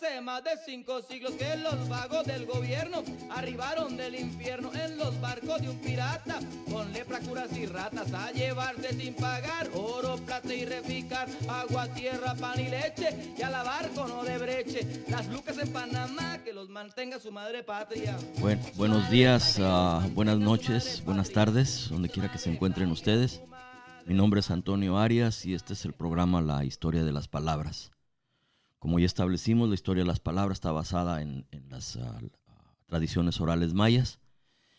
Hace más de 5 siglos que los vagos del gobierno arribaron del infierno en los barcos de un pirata, con lepra, curas y ratas, a llevarse sin pagar oro, plata y repicar, agua, tierra, pan y leche, y a lavar con Odebrecht las lucas en Panamá, que los mantenga su madre patria. Buenos días, buenas noches, buenas tardes, donde quiera que se encuentren ustedes. Mi nombre es Antonio Arias y este es el programa La Historia de las Palabras. Como ya establecimos, la historia de las palabras está basada en las tradiciones orales mayas,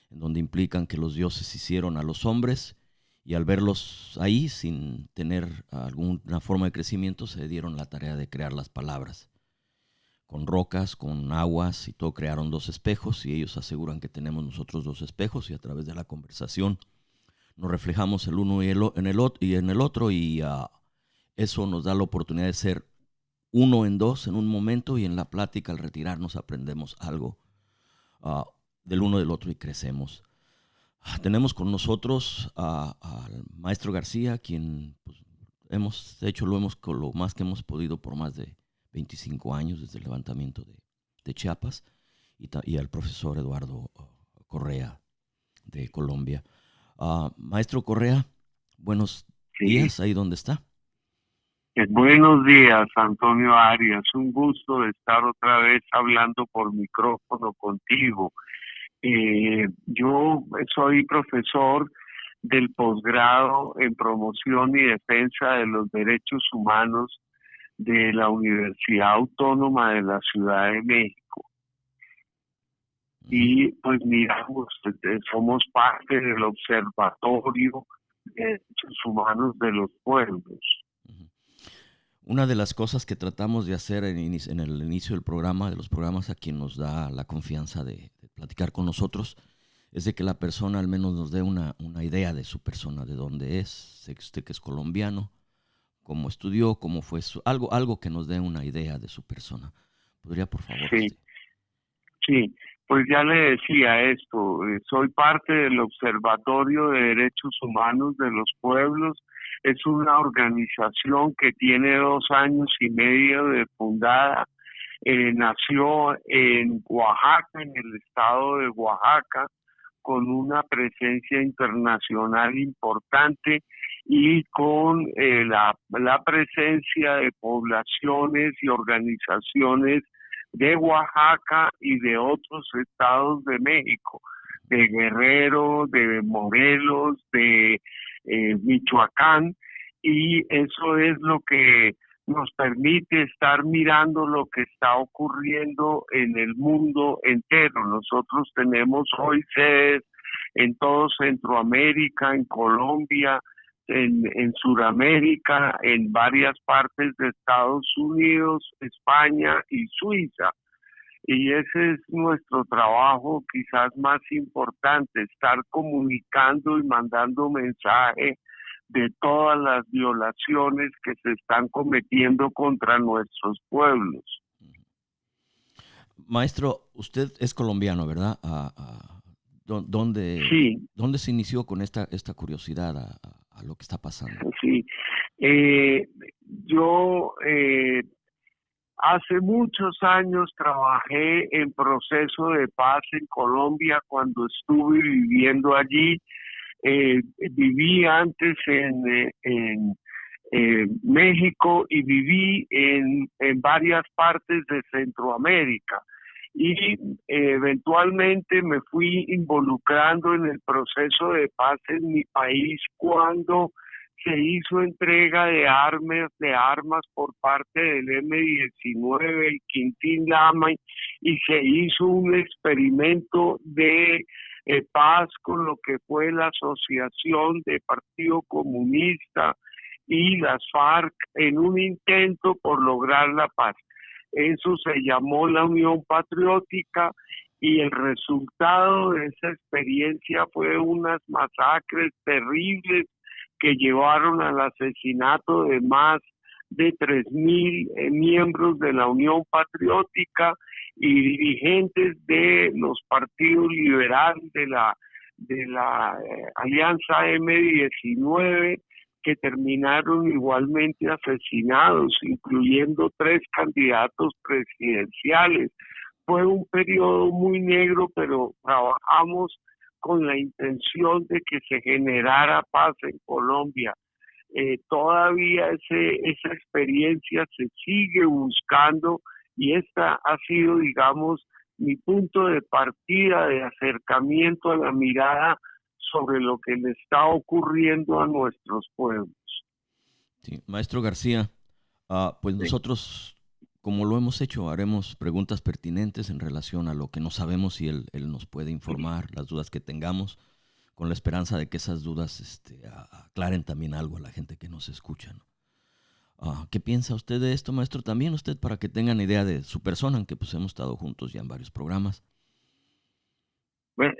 en donde implican que los dioses hicieron a los hombres y al verlos ahí, sin tener alguna forma de crecimiento, se dieron la tarea de crear las palabras. Con rocas, con aguas y todo, crearon 2 espejos y ellos aseguran que tenemos nosotros 2 espejos y a través de la conversación nos reflejamos el uno en el otro y eso nos da la oportunidad de ser uno en dos en un momento, y en la plática, al retirarnos, aprendemos algo del uno del otro y crecemos. Tenemos con nosotros al maestro García, quien pues, hemos hecho lo más que hemos podido por más de 25 años desde el levantamiento de Chiapas, y al profesor Eduardo Correa de Colombia. Maestro Correa, buenos días, ahí donde está. Buenos días, Antonio Arias. Un gusto de estar otra vez hablando por micrófono contigo. Yo soy profesor del posgrado en promoción y defensa de los derechos humanos de la Universidad Autónoma de la Ciudad de México. Y pues miramos, somos parte del Observatorio de Derechos Humanos de los Pueblos. Una de las cosas que tratamos de hacer en el inicio del programa, de los programas, a quien nos da la confianza de platicar con nosotros, es de que la persona al menos nos dé una idea de su persona, de dónde es. Sé que usted que es colombiano, cómo estudió, cómo fue algo que nos dé una idea de su persona. ¿Podría, por favor? Sí, pues ya le decía esto, soy parte del Observatorio de Derechos Humanos de los Pueblos. Es una organización que tiene 2 años y medio de fundada. Nació en Oaxaca, en el estado de Oaxaca, con una presencia internacional importante y con la presencia de poblaciones y organizaciones de Oaxaca y de otros estados de México, de Guerrero, de Morelos, de Michoacán, y eso es lo que nos permite estar mirando lo que está ocurriendo en el mundo entero. Nosotros tenemos hoy sedes en todo Centroamérica, en Colombia, en Sudamérica, en varias partes de Estados Unidos, España y Suiza. Y ese es nuestro trabajo quizás más importante, estar comunicando y mandando mensaje de todas las violaciones que se están cometiendo contra nuestros pueblos. Maestro, usted es colombiano, ¿verdad? Sí. ¿Dónde se inició con esta curiosidad a lo que está pasando? Sí, yo hace muchos años trabajé en proceso de paz en Colombia cuando estuve viviendo allí. Viví antes en México y viví en varias partes de Centroamérica, y eventualmente me fui involucrando en el proceso de paz en mi país cuando se hizo entrega de armas por parte del M-19, el Quintín Lama, y se hizo un experimento de paz con lo que fue la Asociación de Partido Comunista y las FARC en un intento por lograr la paz. Eso se llamó la Unión Patriótica, y el resultado de esa experiencia fue unas masacres terribles que llevaron al asesinato de más de 3,000 miembros de la Unión Patriótica y dirigentes de los partidos liberales de la Alianza M-19, que terminaron igualmente asesinados, incluyendo 3 candidatos presidenciales. Fue un periodo muy negro, pero trabajamos con la intención de que se generara paz en Colombia. Todavía esa experiencia se sigue buscando y esta ha sido, digamos, mi punto de partida, de acercamiento a la mirada sobre lo que le está ocurriendo a nuestros pueblos. Sí, maestro García, pues nosotros, como lo hemos hecho, haremos preguntas pertinentes en relación a lo que no sabemos y él nos puede informar, las dudas que tengamos, con la esperanza de que esas dudas aclaren también algo a la gente que nos escucha, ¿no? ¿Qué piensa usted de esto, maestro? También usted, para que tengan idea de su persona, aunque pues hemos estado juntos ya en varios programas. Bueno,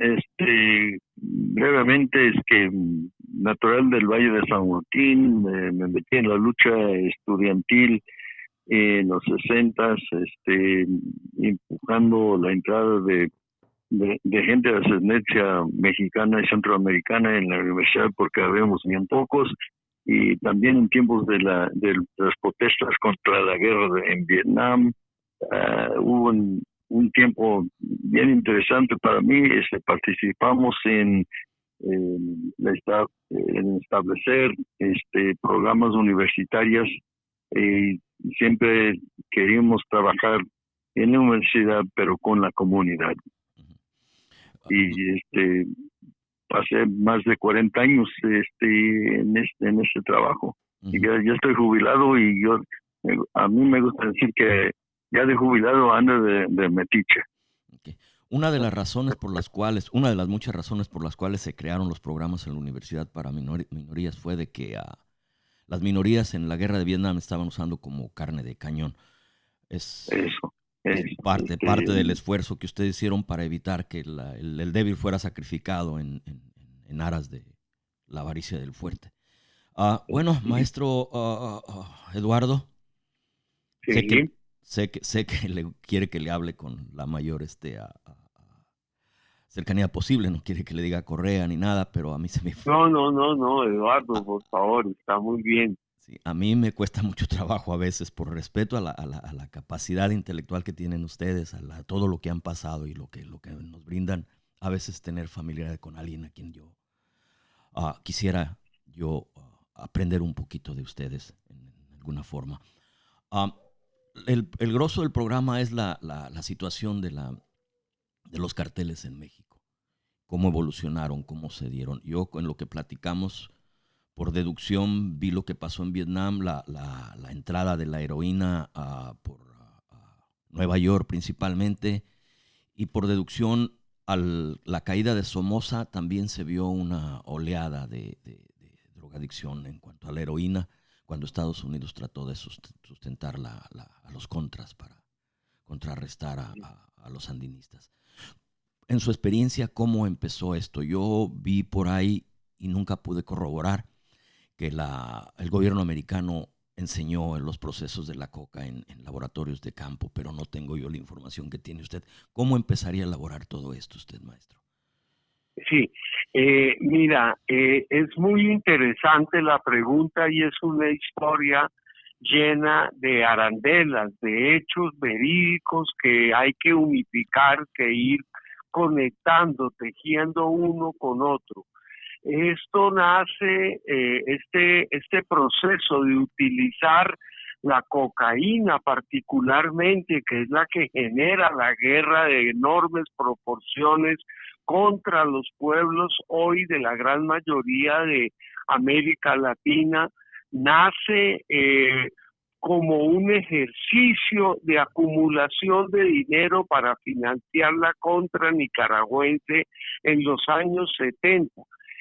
brevemente es que natural del Valle de San Joaquín, me metí en la lucha estudiantil en los 60s, empujando la entrada de gente de ascendencia mexicana y centroamericana en la universidad porque habíamos bien pocos, y también en tiempos de las protestas contra la guerra en Vietnam. Hubo un tiempo bien interesante para mí. Participamos en establecer programas universitarios, y siempre queríamos trabajar en la universidad pero con la comunidad. Y pasé más de 40 años en este trabajo. Y ya estoy jubilado, y a mí me gusta decir que ya de jubilado ando de metiche. Okay. Una de las muchas razones por las cuales se crearon los programas en la universidad para minorías fue de que las minorías en la guerra de Vietnam estaban usando como carne de cañón. Es parte del esfuerzo que ustedes hicieron para evitar que el débil fuera sacrificado en aras de la avaricia del fuerte. Bueno, maestro Eduardo, sí. sé que le quiere que le hable con la mayor cercanía posible, no quiere que le diga Correa ni nada, pero a mí se me... No, Eduardo, por favor, está muy bien. Sí, a mí me cuesta mucho trabajo a veces, por respeto a la capacidad intelectual que tienen ustedes, a todo lo que han pasado y lo que nos brindan, a veces tener familiaridad con alguien a quien yo quisiera aprender un poquito de ustedes en alguna forma. El grosso del programa es la situación de los carteles en México, cómo evolucionaron, cómo se dieron. Yo, en lo que platicamos, por deducción, vi lo que pasó en Vietnam, la entrada de la heroína por Nueva York principalmente, y por deducción, la caída de Somoza también se vio una oleada de drogadicción en cuanto a la heroína, cuando Estados Unidos trató de sustentar a los contras para contrarrestar a los sandinistas. En su experiencia, ¿cómo empezó esto? Yo vi por ahí, y nunca pude corroborar, que el gobierno americano enseñó en los procesos de la coca en laboratorios de campo, pero no tengo yo la información que tiene usted. ¿Cómo empezaría a elaborar todo esto usted, maestro? Sí, mira, es muy interesante la pregunta y es una historia llena de arandelas, de hechos verídicos que hay que unificar, que ir conectando, tejiendo uno con otro. Esto nace, este proceso de utilizar la cocaína particularmente, que es la que genera la guerra de enormes proporciones contra los pueblos hoy de la gran mayoría de América Latina, nace como un ejercicio de acumulación de dinero para financiar la contra nicaragüense en los años 70.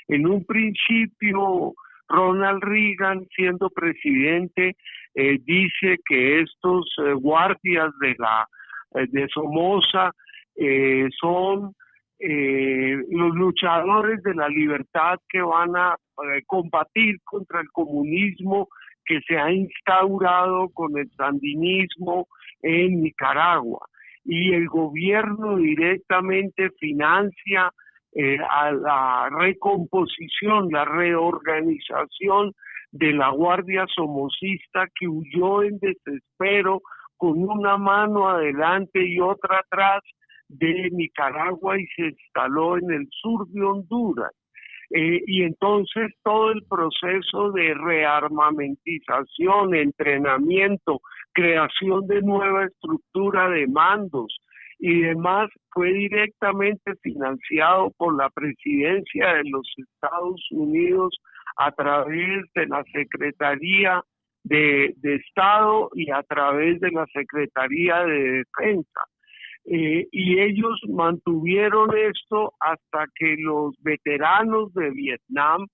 En un principio, Ronald Reagan, siendo presidente, dice que estos guardias de Somoza son los luchadores de la libertad que van a combatir contra el comunismo que se ha instaurado con el sandinismo en Nicaragua. Y el gobierno directamente financia a la recomposición, la reorganización de la Guardia Somocista que huyó en desespero con una mano adelante y otra atrás de Nicaragua y se instaló en el sur de Honduras. Y entonces todo el proceso de rearmamentización, entrenamiento, creación de nueva estructura de mandos y demás fue directamente financiado por la presidencia de los Estados Unidos a través de la Secretaría de Estado y a través de la Secretaría de Defensa. Y ellos mantuvieron esto hasta que los veteranos de Vietnam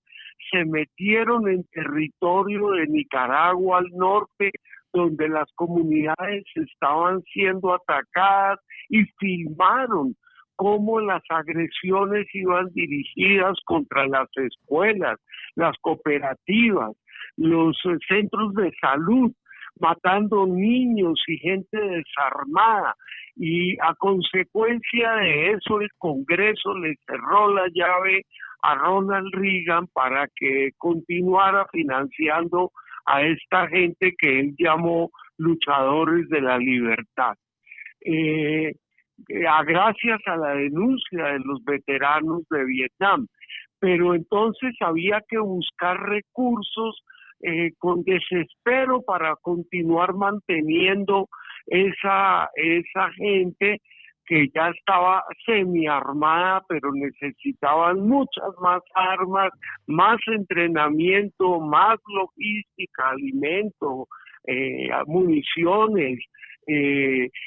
se metieron en territorio de Nicaragua al norte, donde las comunidades estaban siendo atacadas y filmaron cómo las agresiones iban dirigidas contra las escuelas, las cooperativas, los centros de salud, matando niños y gente desarmada. Y a consecuencia de eso el Congreso le cerró la llave a Ronald Reagan para que continuara financiando a esta gente que él llamó luchadores de la libertad. Gracias a la denuncia de los veteranos de Vietnam. Pero entonces había que buscar recursos con desespero para continuar manteniendo esa gente que ya estaba semiarmada, pero necesitaban muchas más armas, más entrenamiento, más logística, alimento, municiones,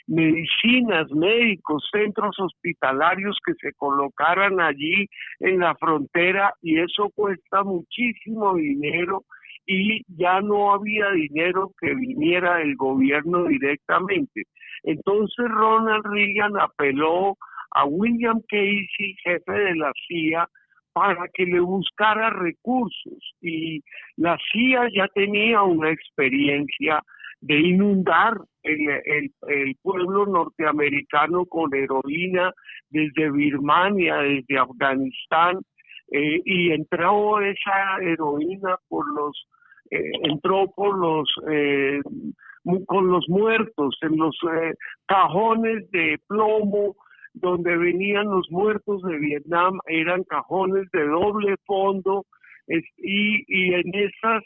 medicinas, médicos, centros hospitalarios que se colocaran allí en la frontera, y eso cuesta muchísimo dinero. Y ya no había dinero que viniera del gobierno directamente. Entonces Ronald Reagan apeló a William Casey, jefe de la CIA, para que le buscara recursos. Y la CIA ya tenía una experiencia de inundar el pueblo norteamericano con heroína desde Birmania, desde Afganistán, y entró esa heroína con los muertos, en los cajones de plomo donde venían los muertos de Vietnam, eran cajones de doble fondo, y en esas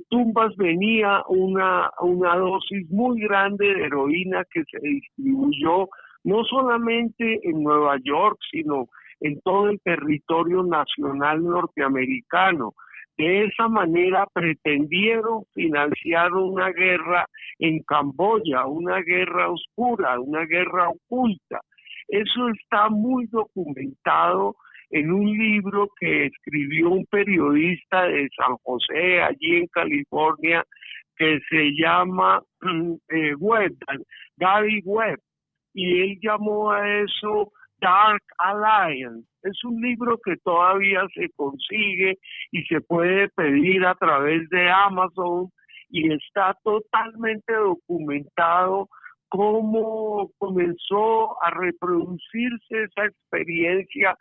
tumbas venía una dosis muy grande de heroína que se distribuyó no solamente en Nueva York, sino en todo el territorio nacional norteamericano. De esa manera pretendieron financiar una guerra en Camboya, una guerra oscura, una guerra oculta. Eso está muy documentado en un libro que escribió un periodista de San José, allí en California, que se llama Gary Webb, y él llamó a eso Dark Alliance. Es un libro que todavía se consigue y se puede pedir a través de Amazon, y está totalmente documentado cómo comenzó a reproducirse esa experiencia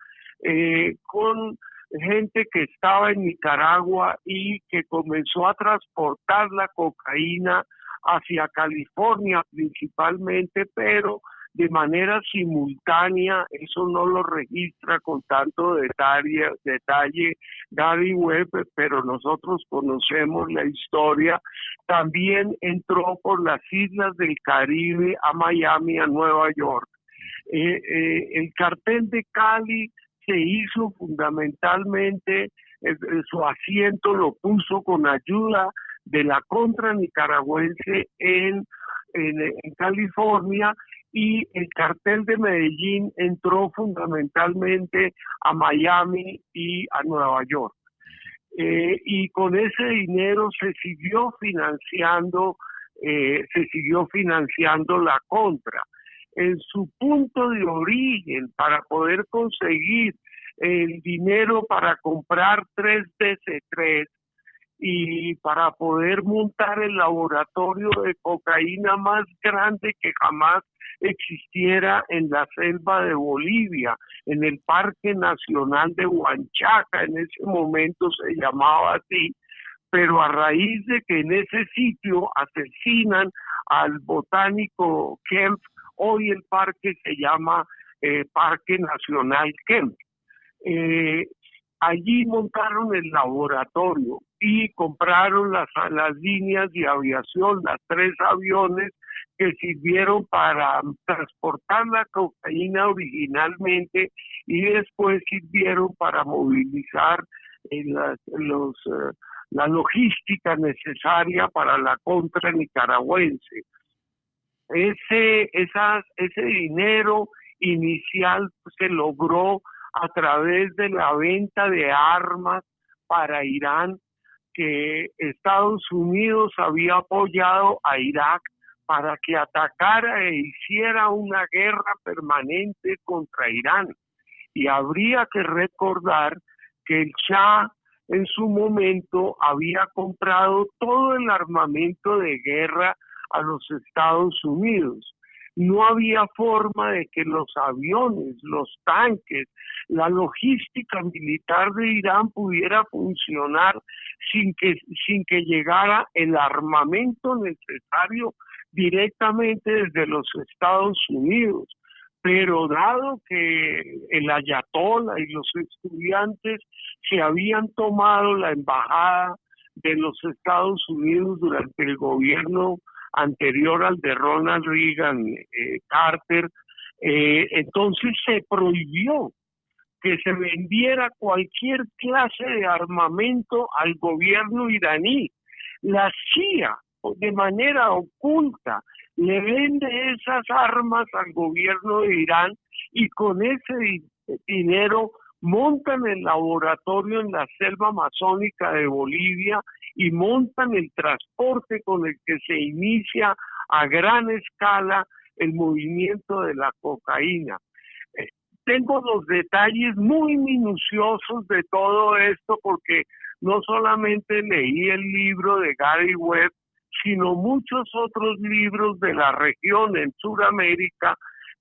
con gente que estaba en Nicaragua y que comenzó a transportar la cocaína hacia California principalmente, pero de manera simultánea. Eso no lo registra con tanto detalle Gary Webb, pero nosotros conocemos la historia. También entró por las islas del Caribe a Miami, a Nueva York. El cartel de Cali se hizo fundamentalmente, su asiento lo puso con ayuda de la contra nicaragüense en California, y el cartel de Medellín entró fundamentalmente a Miami y a Nueva York. Y con ese dinero se siguió financiando la contra. En su punto de origen, para poder conseguir el dinero para comprar 3 DC-3 y para poder montar el laboratorio de cocaína más grande que jamás existiera en la selva de Bolivia, en el Parque Nacional de Huanchaca, en ese momento se llamaba así, pero a raíz de que en ese sitio asesinan al botánico Kempf, hoy el parque se llama Parque Nacional Kempf. Allí montaron el laboratorio y compraron las líneas de aviación, las 3 aviones que sirvieron para transportar la cocaína originalmente y después sirvieron para movilizar la logística necesaria para la contra nicaragüense. Ese dinero inicial se logró a través de la venta de armas para Irán, que Estados Unidos había apoyado a Irak para que atacara e hiciera una guerra permanente contra Irán. Y habría que recordar que el Shah en su momento había comprado todo el armamento de guerra a los Estados Unidos. No había forma de que los aviones, los tanques, la logística militar de Irán pudiera funcionar sin que llegara el armamento necesario directamente desde los Estados Unidos. Pero dado que el ayatollah y los estudiantes se habían tomado la embajada de los Estados Unidos durante el gobierno anterior al de Ronald Reagan, Carter, entonces se prohibió que se vendiera cualquier clase de armamento al gobierno iraní. La CIA, de manera oculta, le vende esas armas al gobierno de Irán y con ese dinero montan el laboratorio en la selva amazónica de Bolivia y montan el transporte con el que se inicia a gran escala el movimiento de la cocaína. Tengo los detalles muy minuciosos de todo esto porque no solamente leí el libro de Gary Webb, sino muchos otros libros de la región en Sudamérica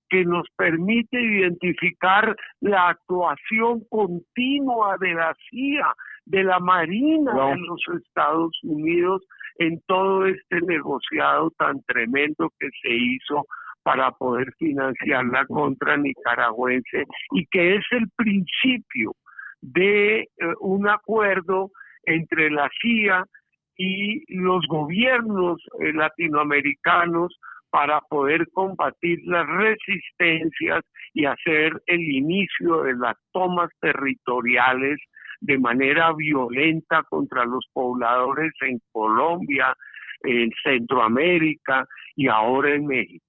que nos permite identificar la actuación continua de la CIA, de la Marina de los Estados Unidos en todo este negociado tan tremendo que se hizo para poder financiar la contra nicaragüense y que es el principio de un acuerdo entre la CIA y los gobiernos latinoamericanos para poder combatir las resistencias y hacer el inicio de las tomas territoriales de manera violenta contra los pobladores en Colombia, en Centroamérica y ahora en México.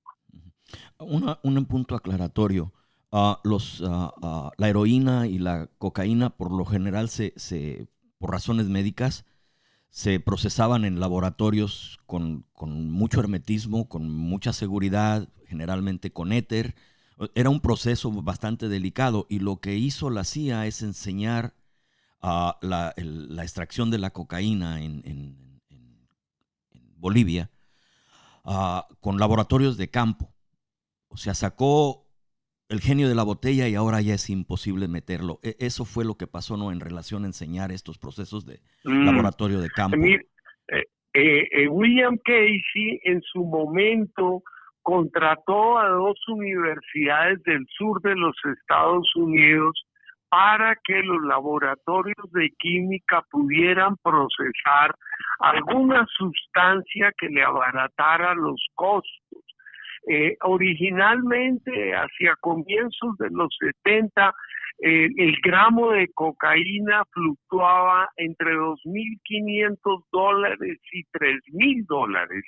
Un punto aclaratorio. La heroína y la cocaína por lo general por razones médicas se procesaban en laboratorios con mucho hermetismo, con mucha seguridad, generalmente con éter. Era un proceso bastante delicado y lo que hizo la CIA es enseñar la extracción de la cocaína en Bolivia con laboratorios de campo. O sea, sacó el genio de la botella y ahora ya es imposible meterlo. Eso fue lo que pasó, ¿no? En relación a enseñar estos procesos de laboratorio de campo. William Casey en su momento contrató a 2 universidades del sur de los Estados Unidos para que los laboratorios de química pudieran procesar alguna sustancia que le abaratara los costos. Originalmente, hacia comienzos de los 70, el gramo de cocaína fluctuaba entre $2.500 y $3.000.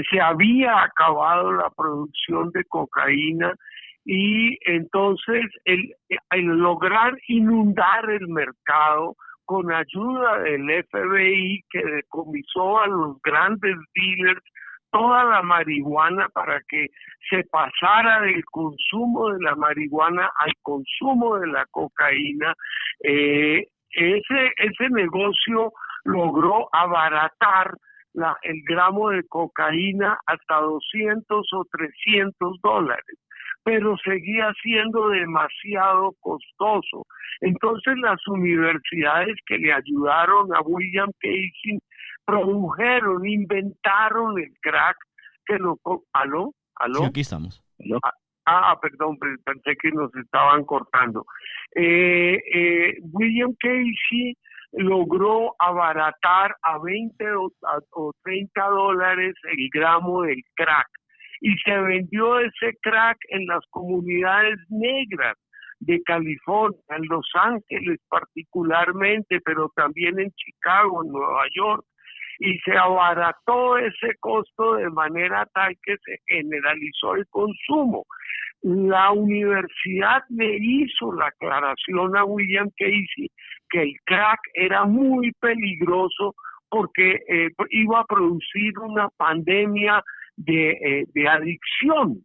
Se había acabado la producción de cocaína y entonces el lograr inundar el mercado con ayuda del FBI que decomisó a los grandes dealers toda la marihuana para que se pasara del consumo de la marihuana al consumo de la cocaína, ese negocio logró abaratar el gramo de cocaína hasta $200 o $300. pero seguía siendo demasiado costoso. Entonces las universidades que le ayudaron a William Casey produjeron, inventaron el crack que lo... ¿Aló? Sí, aquí estamos. ¿no? Perdón, pensé que nos estaban cortando. William Casey logró abaratar a 20 o 30 dólares el gramo del crack y se vendió ese crack en las comunidades negras de California, en Los Ángeles particularmente, pero también en Chicago, en Nueva York, y se abarató ese costo de manera tal que se generalizó el consumo. La universidad le hizo la aclaración a William Casey que el crack era muy peligroso porque iba a producir una pandemia de adicción.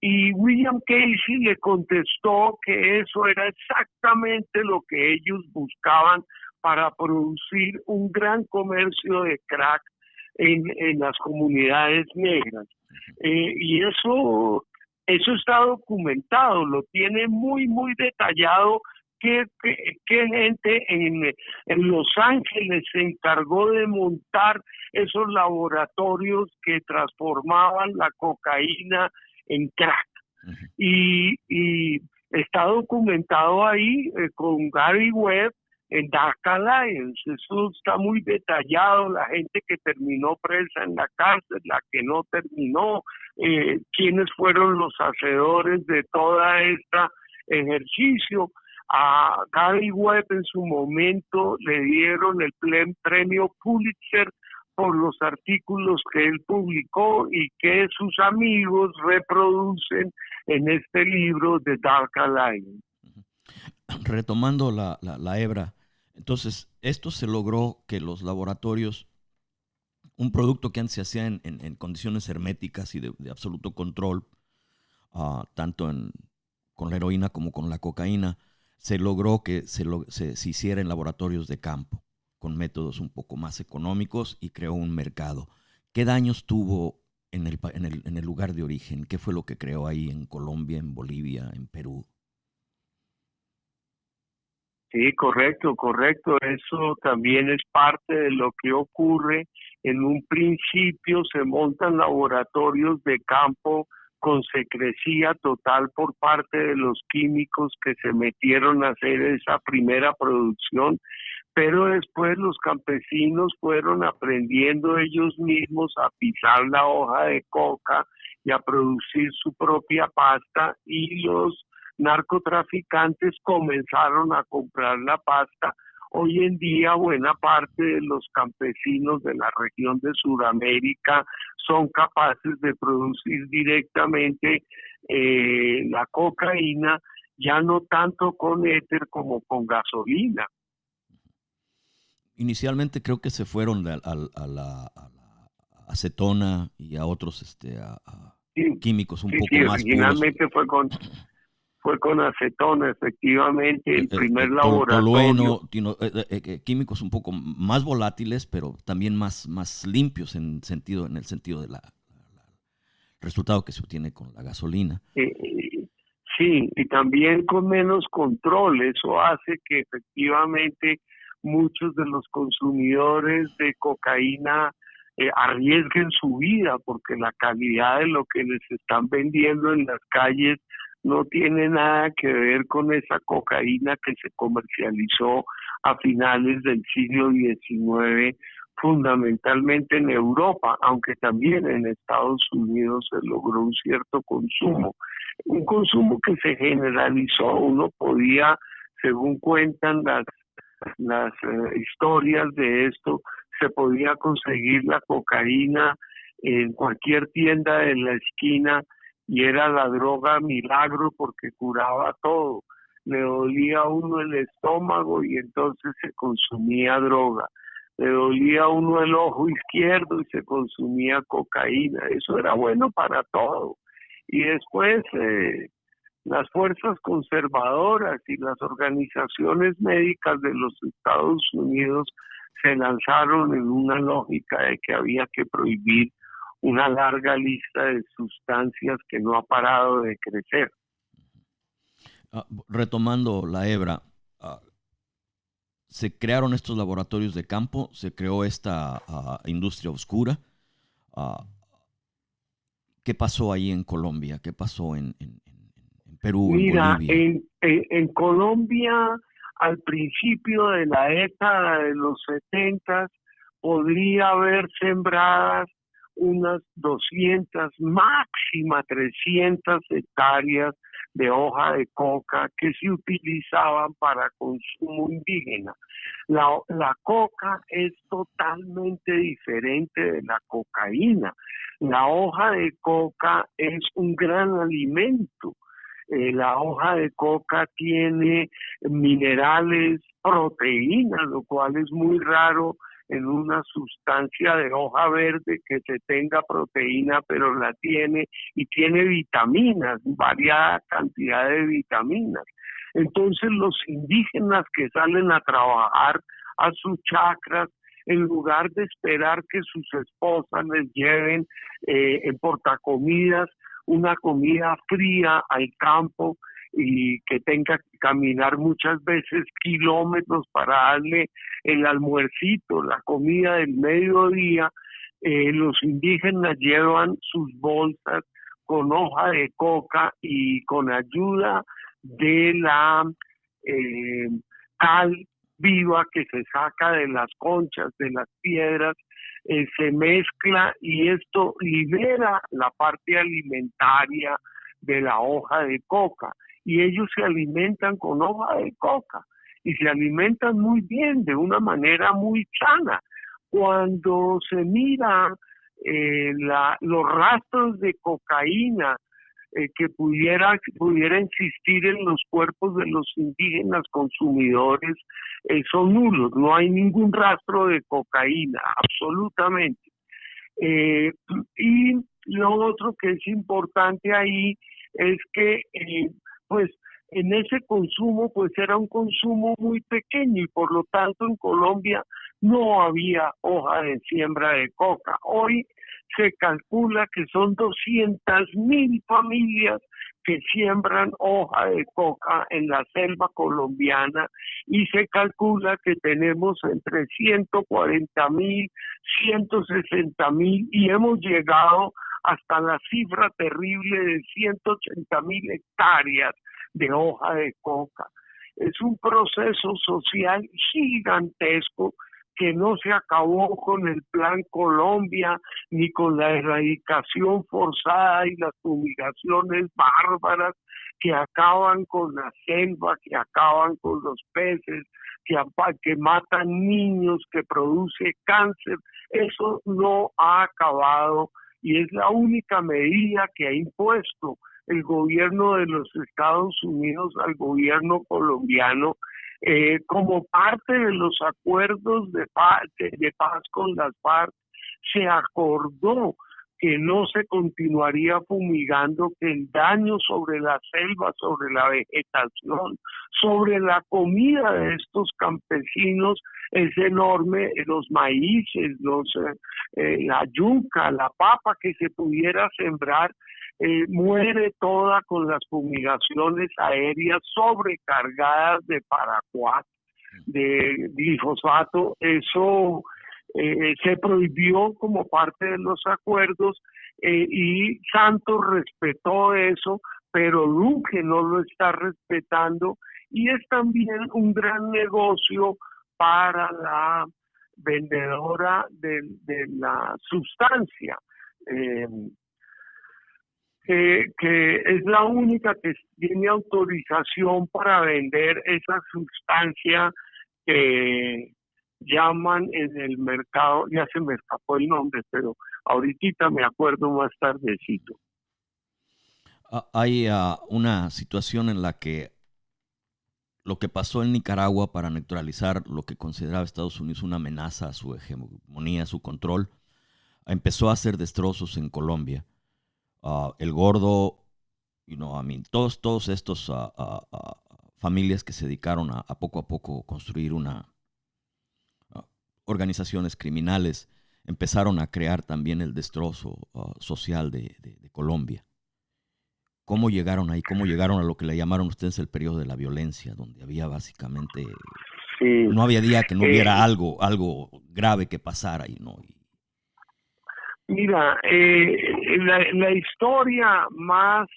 Y William Casey le contestó que eso era exactamente lo que ellos buscaban para producir un gran comercio de crack en las comunidades negras. Y eso está documentado, lo tiene muy, muy detallado. ¿Qué gente en Los Ángeles se encargó de montar esos laboratorios que transformaban la cocaína en crack? Y está documentado ahí con Gary Webb en Dark Alliance. Eso está muy detallado, la gente que terminó presa en la cárcel, la que no terminó, quiénes fueron los hacedores de todo este ejercicio. A Gary Webb en su momento le dieron el premio Pulitzer por los artículos que él publicó y que sus amigos reproducen en este libro de Dark Alliance. Retomando la hebra, entonces esto se logró que los laboratorios, un producto que antes se hacía en condiciones herméticas y de absoluto control, tanto con la heroína como con la cocaína, se logró que se hiciera en laboratorios de campo, con métodos un poco más económicos, y creó un mercado. ¿Qué daños tuvo en el lugar de origen? ¿Qué fue lo que creó ahí en Colombia, en Bolivia, en Perú? Sí, correcto. Eso también es parte de lo que ocurre. En un principio se montan laboratorios de campo con secrecía total por parte de los químicos que se metieron a hacer esa primera producción, pero después los campesinos fueron aprendiendo ellos mismos a pisar la hoja de coca y a producir su propia pasta, y los narcotraficantes comenzaron a comprar la pasta. Hoy en día buena parte de los campesinos de la región de Sudamérica son capaces de producir directamente la cocaína, ya no tanto con éter como con gasolina. Inicialmente creo que se fueron a la acetona y a otros químicos un poco más originalmente puros. Fue con acetona, efectivamente, el primer laboratorio. Tolueno, químicos un poco más volátiles, pero también más limpios en el sentido del resultado que se obtiene con la gasolina. Sí, y también con menos control. Eso hace que efectivamente muchos de los consumidores de cocaína arriesguen su vida, porque la calidad de lo que les están vendiendo en las calles no tiene nada que ver con esa cocaína que se comercializó a finales del siglo XIX, fundamentalmente en Europa, aunque también en Estados Unidos se logró un cierto consumo. Un consumo que se generalizó. Uno podía, según cuentan las historias de esto, se podía conseguir la cocaína en cualquier tienda de la esquina, y era la droga milagro porque curaba todo. Le dolía a uno el estómago y entonces se consumía droga. Le dolía a uno el ojo izquierdo y se consumía cocaína. Eso era bueno para todo. Y después las fuerzas conservadoras y las organizaciones médicas de los Estados Unidos se lanzaron en una lógica de que había que prohibir una larga lista de sustancias que no ha parado de crecer. Retomando la hebra, se crearon estos laboratorios de campo, se creó esta industria oscura. ¿Qué pasó ahí en Colombia? ¿Qué pasó en Perú, Mira, en Bolivia? en Colombia, al principio de la década de los 70, podría haber sembradas unas 200, máxima 300 hectáreas de hoja de coca que se utilizaban para consumo indígena. La coca es totalmente diferente de la cocaína. La hoja de coca es un gran alimento. La hoja de coca tiene minerales, proteínas, lo cual es muy raro en una sustancia de hoja verde que se tenga proteína, pero la tiene, y tiene vitaminas, variada cantidad de vitaminas. Entonces los indígenas que salen a trabajar a sus chacras, en lugar de esperar que sus esposas les lleven en portacomidas una comida fría al campo y que tenga que caminar muchas veces kilómetros para darle el almuercito, la comida del mediodía, los indígenas llevan sus bolsas con hoja de coca y con ayuda de la cal viva que se saca de las conchas, de las piedras, se mezcla y esto libera la parte alimentaria de la hoja de coca y ellos se alimentan con hoja de coca y se alimentan muy bien, de una manera muy sana. Cuando se mira los rastros de cocaína que pudiera existir en los cuerpos de los indígenas consumidores, son nulos, no hay ningún rastro de cocaína, absolutamente. Y lo otro que es importante ahí es que pues en ese consumo pues era un consumo muy pequeño y por lo tanto en Colombia no había hoja de siembra de coca. Hoy se calcula que son 200.000 familias que siembran hoja de coca en la selva colombiana y se calcula que tenemos entre 140.000, 160.000 y hemos llegado hasta la cifra terrible de 180.000 hectáreas de hoja de coca. Es un proceso social gigantesco que no se acabó con el Plan Colombia, ni con la erradicación forzada y las fumigaciones bárbaras que acaban con la selva, que acaban con los peces, que matan niños, que produce cáncer. Eso no ha acabado y es la única medida que ha impuesto el gobierno de los Estados Unidos al gobierno colombiano como parte de los acuerdos de paz con las FARC. Se acordó que no se continuaría fumigando, que el daño sobre la selva, sobre la vegetación, sobre la comida de estos campesinos es enorme, los maíces, la yuca, la papa que se pudiera sembrar, muere toda con las fumigaciones aéreas sobrecargadas de paraquat, de glifosato. Eso se prohibió como parte de los acuerdos y Santos respetó eso, pero Duque no lo está respetando y es también un gran negocio para la vendedora de la sustancia. Que es la única que tiene autorización para vender esa sustancia que llaman en el mercado, ya se me escapó el nombre, pero ahorita me acuerdo más tardecito. Hay una situación en la que lo que pasó en Nicaragua para neutralizar lo que consideraba Estados Unidos una amenaza a su hegemonía, a su control, empezó a hacer destrozos en Colombia. El Gordo, todos estos familias que se dedicaron a poco construir organizaciones criminales, empezaron a crear también el destrozo social de Colombia. ¿Cómo llegaron ahí? ¿Cómo llegaron a lo que le llamaron ustedes el periodo de la violencia, donde había básicamente, Sí. no había día que no hubiera algo grave que pasara ahí, ¿no? Mira, la historia más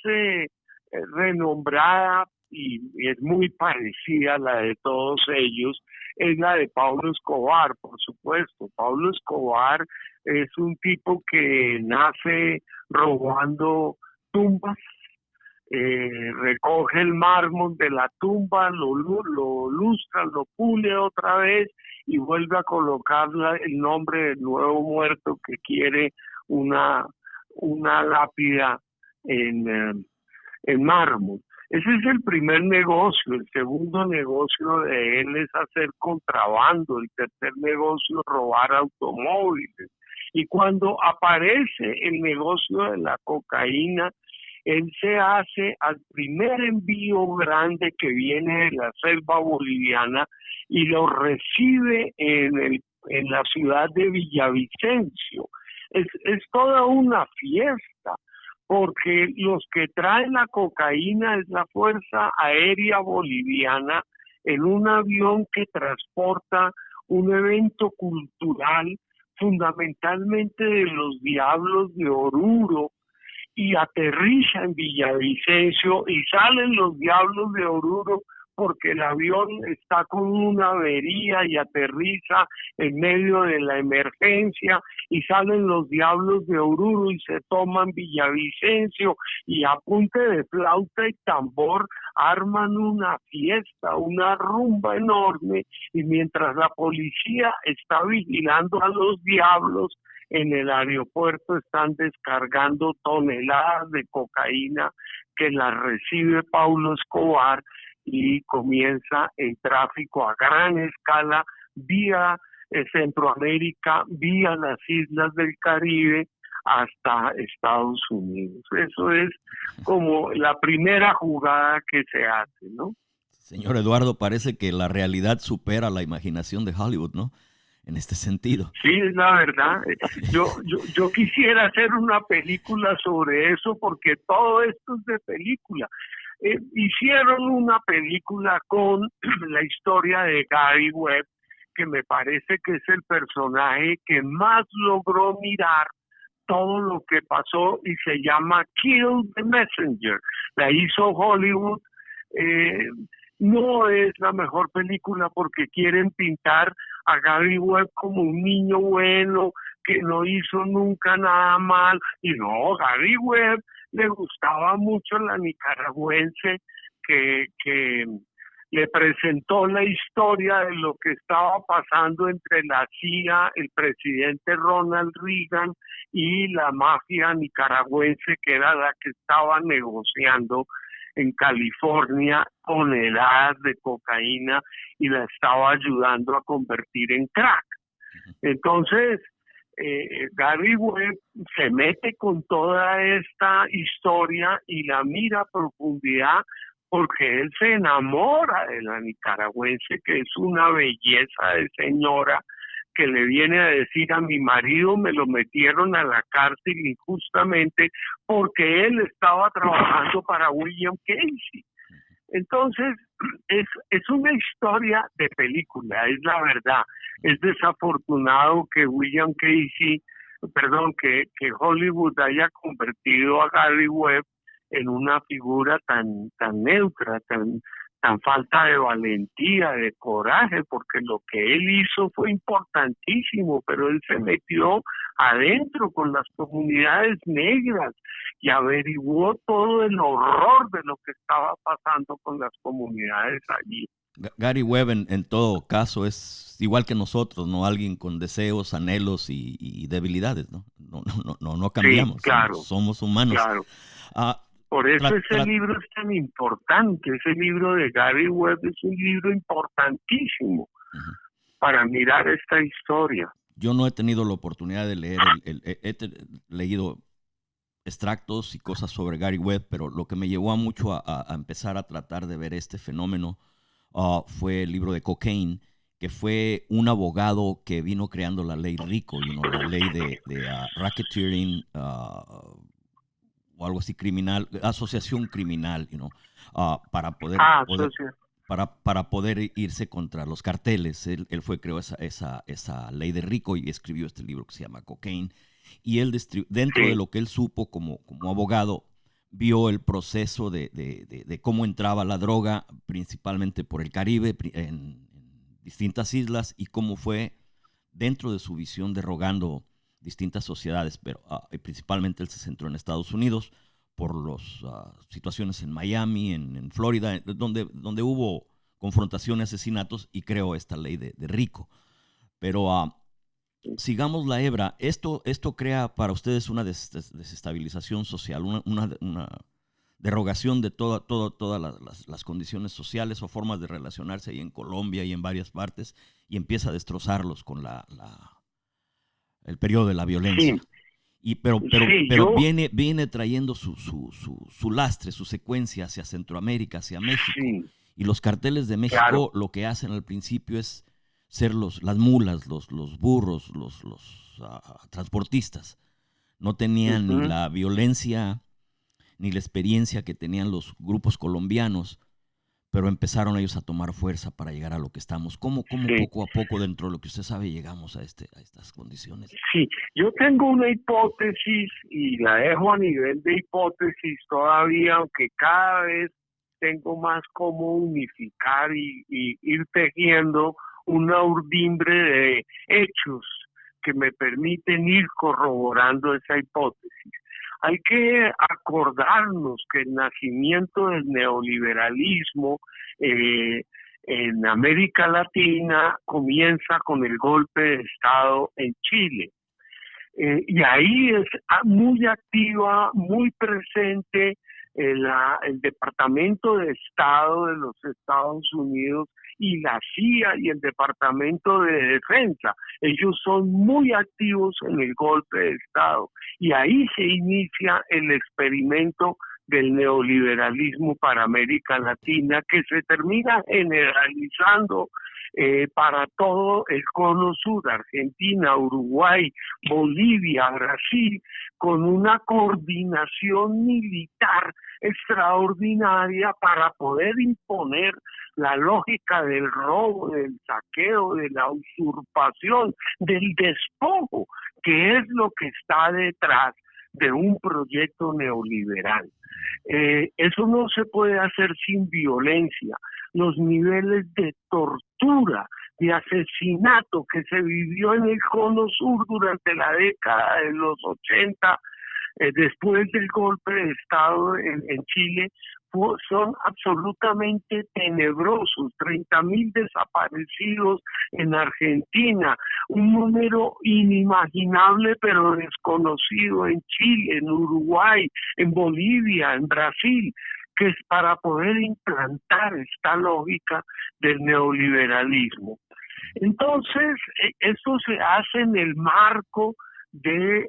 renombrada y es muy parecida a la de todos ellos, es la de Pablo Escobar, por supuesto. Pablo Escobar es un tipo que nace robando tumbas, recoge el mármol de la tumba, lo lustra, lo pule otra vez y vuelve a colocar el nombre del nuevo muerto que quiere una lápida en mármol. Ese es el primer negocio. El segundo negocio de él es hacer contrabando. El tercer negocio, robar automóviles. Y cuando aparece el negocio de la cocaína, él se hace al primer envío grande que viene de la selva boliviana y lo recibe en la ciudad de Villavicencio. Es toda una fiesta, porque los que traen la cocaína es la Fuerza Aérea Boliviana en un avión que transporta un evento cultural fundamentalmente de los Diablos de Oruro, y aterriza en Villavicencio y salen los Diablos de Oruro porque el avión está con una avería y aterriza en medio de la emergencia, y salen los Diablos de Oruro y se toman Villavicencio y a punta de flauta y tambor arman una fiesta, una rumba enorme, y mientras la policía está vigilando a los Diablos, en el aeropuerto están descargando toneladas de cocaína que las recibe Pablo Escobar, y comienza el tráfico a gran escala vía Centroamérica, vía las islas del Caribe hasta Estados Unidos. Eso es como la primera jugada que se hace, ¿no? Señor Eduardo, parece que la realidad supera la imaginación de Hollywood, ¿no? En este sentido. Sí, es la verdad. Yo quisiera hacer una película sobre eso, porque todo esto es de película. Hicieron una película con la historia de Gary Webb, que me parece que es el personaje que más logró mirar todo lo que pasó, y se llama Kill the Messenger. La hizo Hollywood. No es la mejor película porque quieren pintar a Gary Webb como un niño bueno que no hizo nunca nada mal, y no, Gary Webb le gustaba mucho la nicaragüense que le presentó la historia de lo que estaba pasando entre la CIA, el presidente Ronald Reagan y la mafia nicaragüense, que era la que estaba negociando en California toneladas de cocaína y la estaba ayudando a convertir en crack. Entonces, Gary Webb se mete con toda esta historia y la mira a profundidad, porque él se enamora de la nicaragüense, que es una belleza de señora, que le viene a decir: a mi marido me lo metieron a la cárcel injustamente porque él estaba trabajando para William Casey. Entonces, es una historia de película, es la verdad. Es desafortunado que que Hollywood haya convertido a Gary Webb en una figura tan neutra, tan falta de valentía, de coraje, porque lo que él hizo fue importantísimo, pero él se metió adentro con las comunidades negras y averiguó todo el horror de lo que estaba pasando con las comunidades allí. Gary Webb en todo caso es igual que nosotros, ¿no? Alguien con deseos, anhelos y debilidades, ¿no? No cambiamos. Sí, claro. Somos humanos. Claro. Por eso ese libro es tan importante. Ese libro de Gary Webb es un libro importantísimo para mirar esta historia. Yo no he tenido la oportunidad de leer, he leído extractos y cosas sobre Gary Webb, pero lo que me llevó a mucho a empezar a tratar de ver este fenómeno fue el libro de Cocaine, que fue un abogado que vino creando la ley RICO, la ley de racketeering, o algo así, criminal, asociación criminal, para poder irse contra los carteles. Él creó esa ley de RICO y escribió este libro que se llama Cocaine. Y él, dentro de lo que él supo como abogado, vio el proceso de cómo entraba la droga, principalmente por el Caribe, en distintas islas, y cómo fue, dentro de su visión, derogando distintas sociedades, pero principalmente él se centró en Estados Unidos por las situaciones en Miami, en Florida, donde hubo confrontación y asesinatos, y creó esta ley de RICO. Pero sigamos la hebra. Esto crea para ustedes una desestabilización social, una derogación de todas las condiciones sociales o formas de relacionarse ahí en Colombia y en varias partes, y empieza a destrozarlos con el periodo de la violencia. Sí. Pero viene trayendo su lastre, su secuencia hacia Centroamérica, hacia México. Sí. Y los carteles de México, lo que hacen al principio es ser las mulas, los burros, los transportistas. No tenían ni la violencia ni la experiencia que tenían los grupos colombianos, pero empezaron ellos a tomar fuerza para llegar a lo que estamos. ¿Cómo poco a poco, dentro de lo que usted sabe, llegamos a estas condiciones? Sí, yo tengo una hipótesis y la dejo a nivel de hipótesis todavía, aunque cada vez tengo más cómo unificar y ir tejiendo una urdimbre de hechos que me permiten ir corroborando esa hipótesis. Hay que acordarnos que el nacimiento del neoliberalismo en América Latina comienza con el golpe de Estado en Chile. Y ahí es muy activa, muy presente el Departamento de Estado de los Estados Unidos y la CIA y el Departamento de Defensa. Ellos son muy activos en el golpe de Estado y ahí se inicia el experimento del neoliberalismo para América Latina, que se termina generalizando para todo el cono sur, Argentina, Uruguay, Bolivia, Brasil, con una coordinación militar extraordinaria para poder imponer la lógica del robo, del saqueo, de la usurpación, del despojo, que es lo que está detrás de un proyecto neoliberal. Eso no se puede hacer sin violencia. Los niveles de tortura, de asesinato que se vivió en el cono sur durante la década de los 80, después del golpe de Estado en Chile, son absolutamente tenebrosos. 30.000 desaparecidos en Argentina, un número inimaginable pero desconocido en Chile, en Uruguay, en Bolivia, en Brasil, que es para poder implantar esta lógica del neoliberalismo. Entonces, esto se hace en el marco de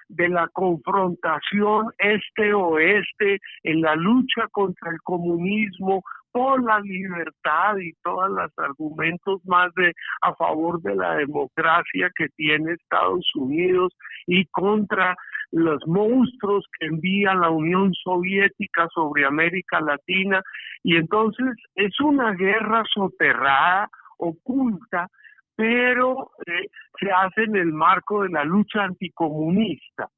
la confrontación este-oeste, en la lucha contra el comunismo, por la libertad y todos los argumentos más a favor de la democracia que tiene Estados Unidos, y contra los monstruos que envía la Unión Soviética sobre América Latina. Y entonces es una guerra soterrada, oculta, pero se hace en el marco de la lucha anticomunista.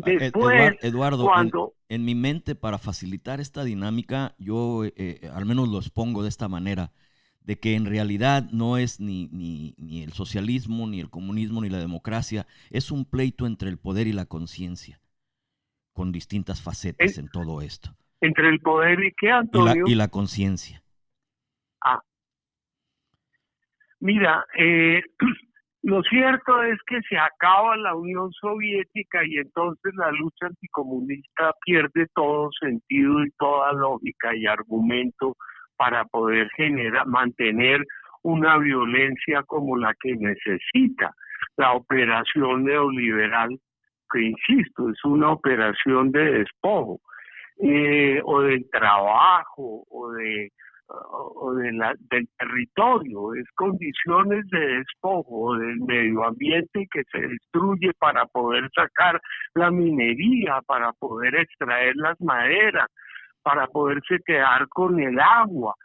Después, Eduardo, en mi mente, para facilitar esta dinámica, yo al menos lo expongo de esta manera, de que en realidad no es ni el socialismo, ni el comunismo, ni la democracia, es un pleito entre el poder y la conciencia, con distintas facetas en todo esto. ¿Entre el poder y qué, Antonio? Y la conciencia. Mira, lo cierto es que se acaba la Unión Soviética y entonces la lucha anticomunista pierde todo sentido y toda lógica y argumento para poder mantener una violencia como la que necesita la operación neoliberal, que insisto, es una operación de despojo, o del trabajo, o de del territorio, es condiciones de despojo del medio ambiente que se destruye para poder sacar la minería, para poder extraer las maderas, para poderse quedar con el agua.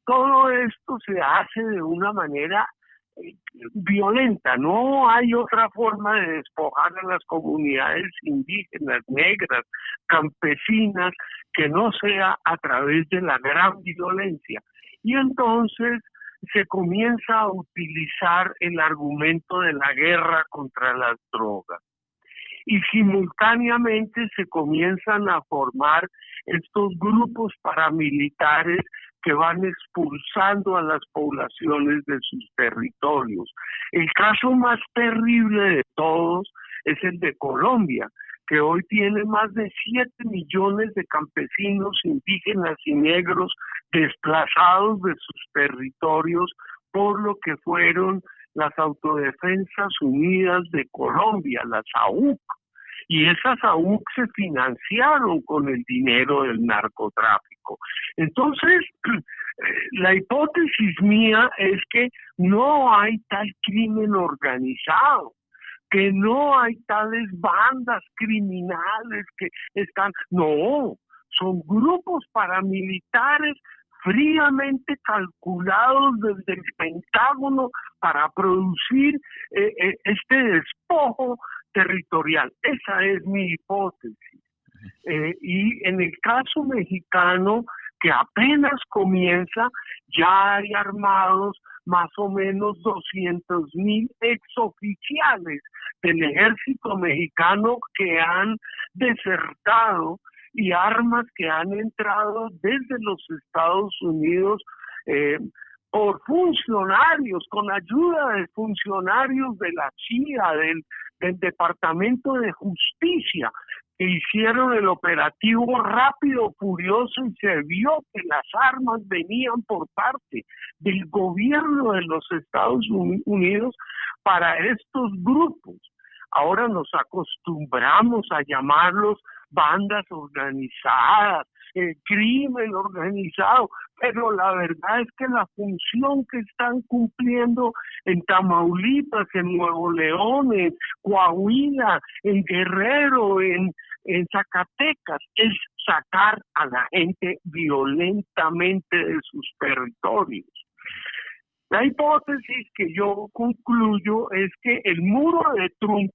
Todo esto se hace de una manera violenta. No hay otra forma de despojar a las comunidades indígenas, negras, campesinas, que no sea a través de la gran violencia. Y entonces se comienza a utilizar el argumento de la guerra contra las drogas. Y simultáneamente se comienzan a formar estos grupos paramilitares que van expulsando a las poblaciones de sus territorios. El caso más terrible de todos es el de Colombia, que hoy tiene más de 7 millones de campesinos, indígenas y negros desplazados de sus territorios por lo que fueron las Autodefensas Unidas de Colombia, las AUC. Y esas AUC se financiaron con el dinero del narcotráfico. Entonces, la hipótesis mía es que no hay tal crimen organizado, que no hay tales bandas criminales que están... No, son grupos paramilitares fríamente calculados desde el Pentágono para producir este despojo territorial. Esa es mi hipótesis. Y en el caso mexicano, que apenas comienza, ya hay armados más o menos 200,000 exoficiales del ejército mexicano que han desertado y armas que han entrado desde los Estados Unidos por funcionarios, con ayuda de funcionarios de la CIA, del Departamento de Justicia, que hicieron el operativo rápido, furioso, y se vio que las armas venían por parte del gobierno de los Estados Unidos para estos grupos. Ahora nos acostumbramos a llamarlos bandas organizadas, crimen organizado, pero la verdad es que la función que están cumpliendo en Tamaulipas, en Nuevo León, en Coahuila, en Guerrero, en Zacatecas, es sacar a la gente violentamente de sus territorios. La hipótesis que yo concluyo es que el muro de Trump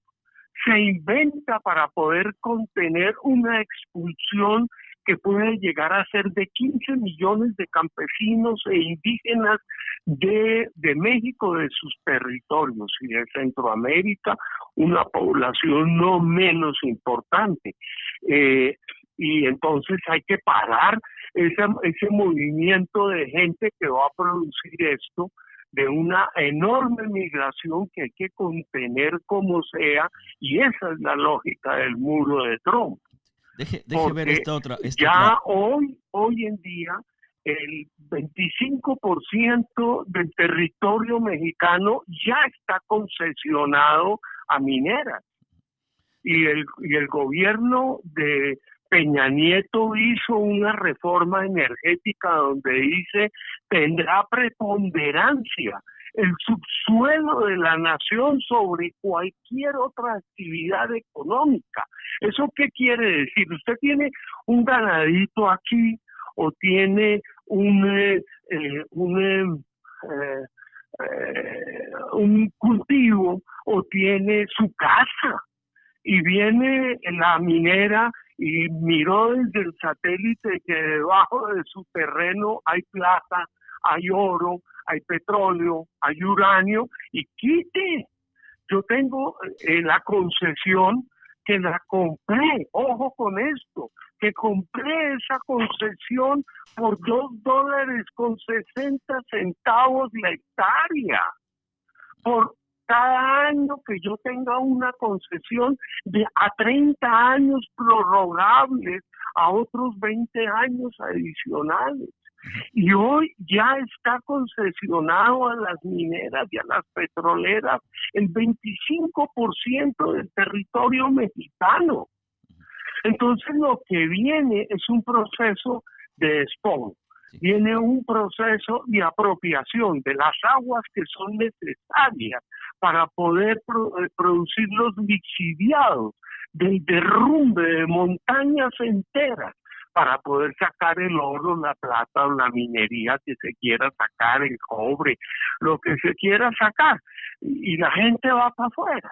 se inventa para poder contener una expulsión que puede llegar a ser de 15 millones de campesinos e indígenas de México, de sus territorios, y de Centroamérica, una población no menos importante. Y entonces hay que parar ese movimiento de gente que va a producir esto, de una enorme migración que hay que contener como sea, y esa es la lógica del muro de Trump. Deje ver esta otra. Hoy en día, el 25% del territorio mexicano ya está concesionado a mineras. Y el gobierno de Peña Nieto hizo una reforma energética donde dice tendrá preponderancia el subsuelo de la nación sobre cualquier otra actividad económica. ¿Eso qué quiere decir? Usted tiene un ganadito aquí o tiene un cultivo o tiene su casa y viene la minera y miró desde el satélite que debajo de su terreno hay plata, hay oro, hay petróleo, hay uranio, y quite. Yo tengo la concesión que la compré, ojo con esto, que compré esa concesión por $2.60 la hectárea, por cada año que yo tenga una concesión a 30 años prorrogables a otros 20 años adicionales. Y hoy ya está concesionado a las mineras y a las petroleras el 25% del territorio mexicano. Entonces lo que viene es un proceso de despojo. Viene un proceso de apropiación de las aguas que son necesarias para poder producir los lixiviados del derrumbe de montañas enteras, para poder sacar el oro, la plata o la minería que se quiera sacar, el cobre, lo que se quiera sacar, y la gente va para afuera.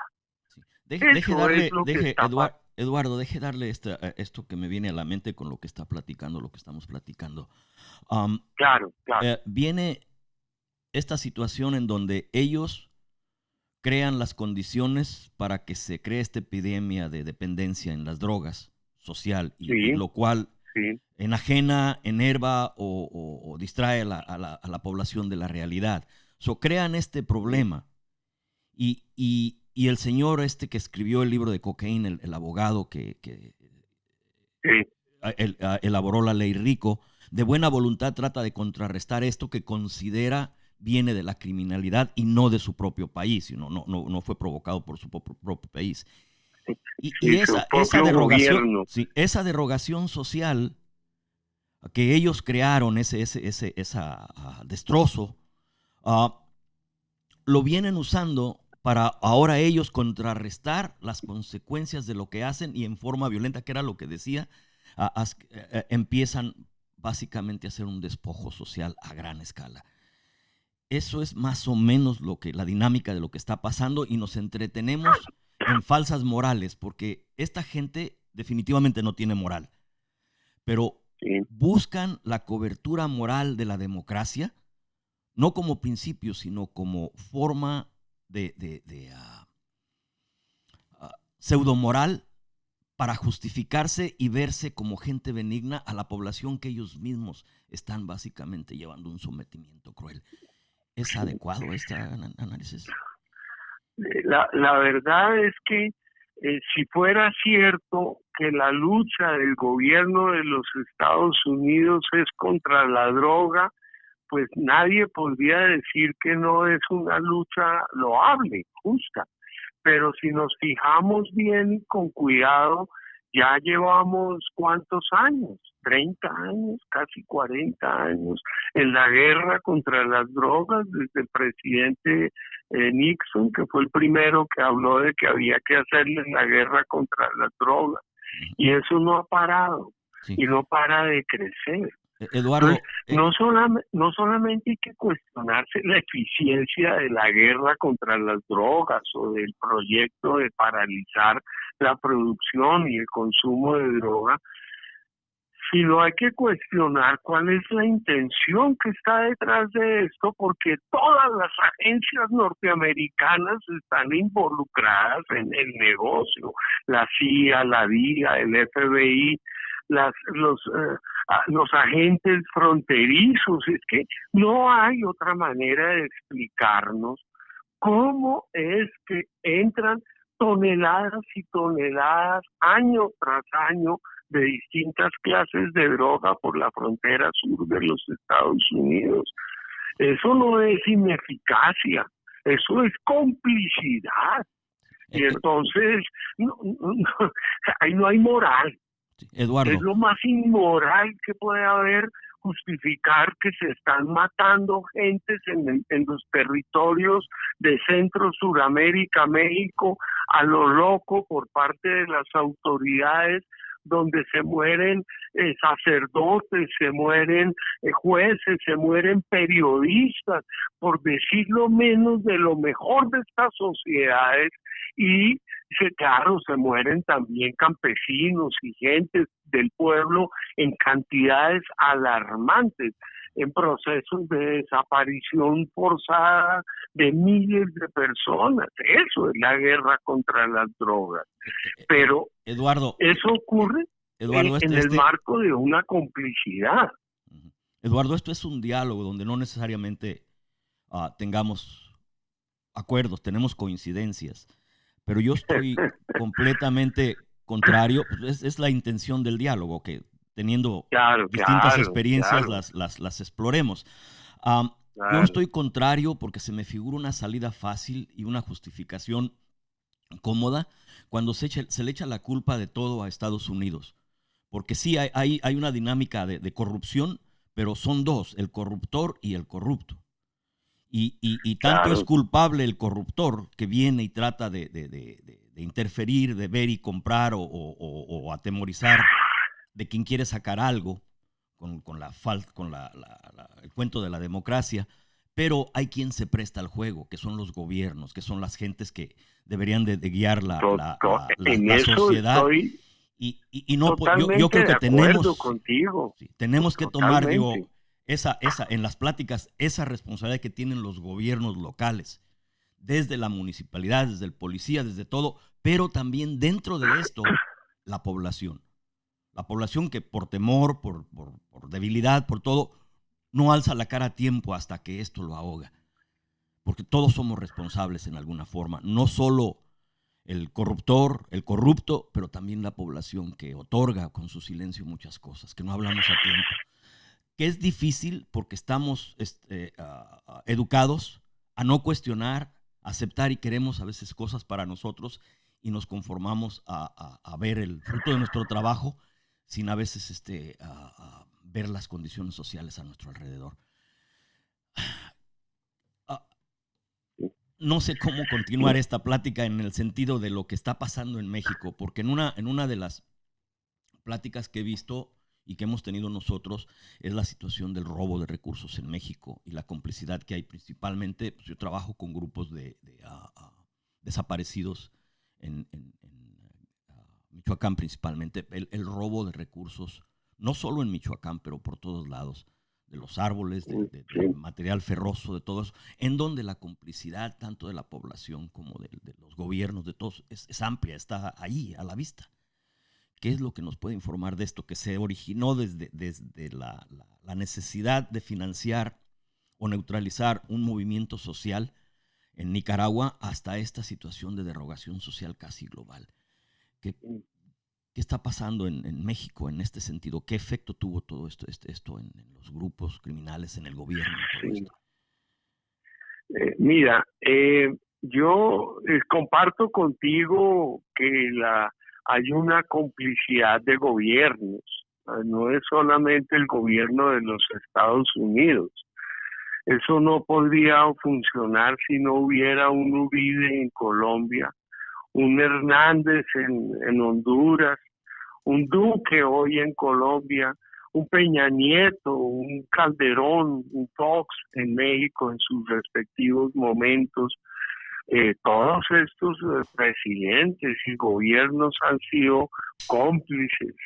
Eduardo, deje darle esto que me viene a la mente con lo que está platicando, lo que estamos platicando. Claro. Viene esta situación en donde ellos crean las condiciones para que se cree esta epidemia de dependencia en las drogas social, y lo cual enajena, enerva o distrae a la población de la realidad. Crean este problema, y el señor que escribió el libro de Cocaine, el abogado que elaboró la ley Rico, de buena voluntad trata de contrarrestar esto que considera viene de la criminalidad y no de su propio país, no fue provocado por su propio país. Y esa derogación social que ellos crearon, ese destrozo, lo vienen usando para ahora ellos contrarrestar las consecuencias de lo que hacen, y en forma violenta, que era lo que decía, empiezan básicamente a hacer un despojo social a gran escala. Eso es más o menos la dinámica de lo que está pasando, y nos entretenemos en falsas morales, porque esta gente definitivamente no tiene moral, pero buscan la cobertura moral de la democracia, no como principio, sino como forma de pseudomoral, para justificarse y verse como gente benigna a la población que ellos mismos están básicamente llevando un sometimiento cruel. ¿Es adecuado este análisis? La verdad es que si fuera cierto que la lucha del gobierno de los Estados Unidos es contra la droga, pues nadie podría decir que no es una lucha loable, justa. Pero si nos fijamos bien y con cuidado, ya llevamos ¿cuántos años? 30 años, casi 40 años en la guerra contra las drogas, desde el presidente Nixon, que fue el primero que habló de que había que hacerle la guerra contra las drogas. Y eso no ha parado, y no para de crecer. Eduardo, entonces, no solamente hay que cuestionarse la eficiencia de la guerra contra las drogas o del proyecto de paralizar la producción y el consumo de droga, sino hay que cuestionar cuál es la intención que está detrás de esto, porque todas las agencias norteamericanas están involucradas en el negocio, la CIA, la DIA, el FBI, los agentes fronterizos. Es que no hay otra manera de explicarnos cómo es que entran toneladas y toneladas año tras año de distintas clases de droga por la frontera sur de los Estados Unidos. Eso no es ineficacia, eso es complicidad. Y entonces ahí no hay moral. Eduardo, es lo más inmoral que puede haber, justificar que se están matando gentes en los territorios de Centro, Suramérica, México, a lo loco por parte de las autoridades, donde se mueren sacerdotes, se mueren jueces, se mueren periodistas, por decirlo menos de lo mejor de estas sociedades, y claro, se mueren también campesinos y gentes del pueblo en cantidades alarmantes, en procesos de desaparición forzada de miles de personas. Eso es la guerra contra las drogas. Pero Eduardo, eso ocurre en el marco de una complicidad. Eduardo, esto es un diálogo donde no necesariamente tengamos acuerdos, tenemos coincidencias, pero yo estoy completamente contrario. Es la intención del diálogo, que teniendo distintas experiencias las exploremos. Yo estoy contrario porque se me figura una salida fácil y una justificación cómoda cuando se le echa la culpa de todo a Estados Unidos. Porque sí hay una dinámica de corrupción, pero son dos, el corruptor y el corrupto. Y tanto Claro. es culpable el corruptor que viene y trata de interferir, de ver y comprar o atemorizar de quien quiere sacar algo con el cuento de la democracia, pero hay quien se presta al juego, que son los gobiernos, que son las gentes que deberían de guiar la En eso sociedad. estoy Y no, totalmente yo creo que de acuerdo contigo. tenemos que tomar, digo, Totalmente. en las pláticas, esa responsabilidad que tienen los gobiernos locales, desde la municipalidad, desde el policía, desde todo, pero también dentro de esto, la población. La población que por temor, por debilidad, por todo, no alza la cara a tiempo hasta que esto lo ahoga. Porque todos somos responsables en alguna forma, no solo el corruptor, el corrupto, pero también la población que otorga con su silencio muchas cosas, que no hablamos a tiempo. Que es difícil porque estamos educados a no cuestionar, a aceptar y queremos a veces cosas para nosotros y nos conformamos a ver el fruto de nuestro trabajo sin a veces ver las condiciones sociales a nuestro alrededor. No sé cómo continuar esta plática en el sentido de lo que está pasando en México, porque en una de las pláticas que he visto y que hemos tenido nosotros es la situación del robo de recursos en México y la complicidad que hay principalmente. Pues yo trabajo con grupos de desaparecidos en Michoacán principalmente. El robo de recursos, no solo en Michoacán, pero por todos lados, de los árboles, de material ferroso, de todo eso, en donde la complicidad tanto de la población como de los gobiernos, de todos, es amplia, está ahí a la vista. ¿Qué es lo que nos puede informar de esto que se originó desde la necesidad de financiar o neutralizar un movimiento social en Nicaragua hasta esta situación de derogación social casi global? ¿Qué está pasando en México en este sentido? ¿Qué efecto tuvo todo esto en los grupos criminales, en el gobierno? Todo esto? Mira, yo comparto contigo que hay una complicidad de gobiernos. No es solamente el gobierno de los Estados Unidos. Eso no podría funcionar si no hubiera un Uribe en Colombia, un Hernández en Honduras, un Duque hoy en Colombia, un Peña Nieto, un Calderón, un Fox en México en sus respectivos momentos. Todos estos presidentes y gobiernos han sido cómplices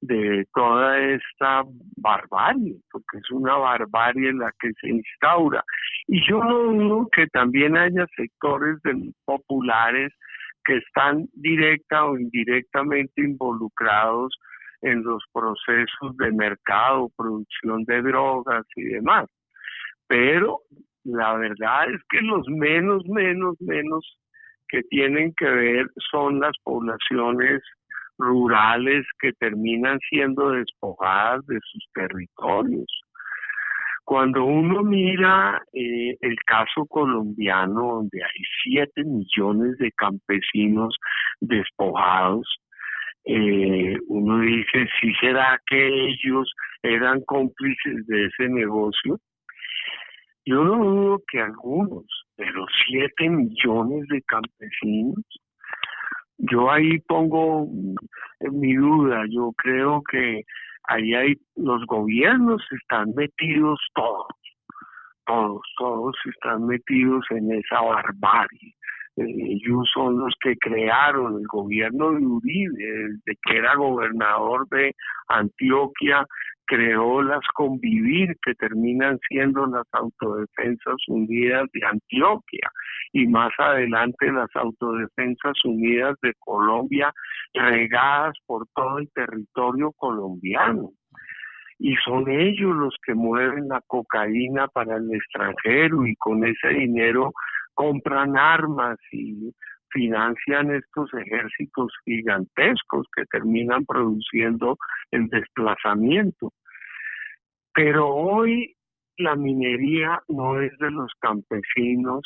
de toda esta barbarie, porque es una barbarie la que se instaura. Y yo no dudo que también haya sectores populares que están directa o indirectamente involucrados en los procesos de mercado, producción de drogas y demás. Pero la verdad es que los menos que tienen que ver son las poblaciones rurales que terminan siendo despojadas de sus territorios. Cuando uno mira el caso colombiano, donde hay 7 millones de campesinos despojados, uno dice, ¿sí será que ellos eran cómplices de ese negocio? Yo no dudo que algunos, pero 7 millones de campesinos, yo ahí pongo mi duda. Yo creo que ahí los gobiernos están metidos todos están metidos en esa barbarie. Ellos son los que crearon el gobierno de Uribe, desde que era gobernador de Antioquia, creó las Convivir, que terminan siendo las Autodefensas Unidas de Antioquia, y más adelante las Autodefensas Unidas de Colombia, regadas por todo el territorio colombiano. Y son ellos los que mueven la cocaína para el extranjero, y con ese dinero compran armas y financian estos ejércitos gigantescos que terminan produciendo el desplazamiento. Pero hoy la minería no es de los campesinos,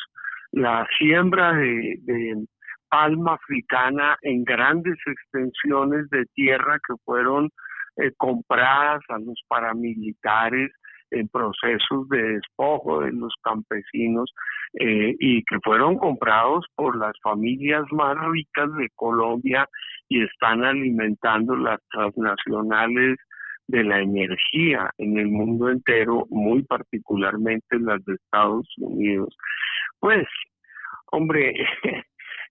la siembra de palma africana en grandes extensiones de tierra que fueron compradas a los paramilitares en procesos de despojo de los campesinos, y que fueron comprados por las familias más ricas de Colombia y están alimentando las transnacionales de la energía en el mundo entero, muy particularmente las de Estados Unidos. Pues, hombre,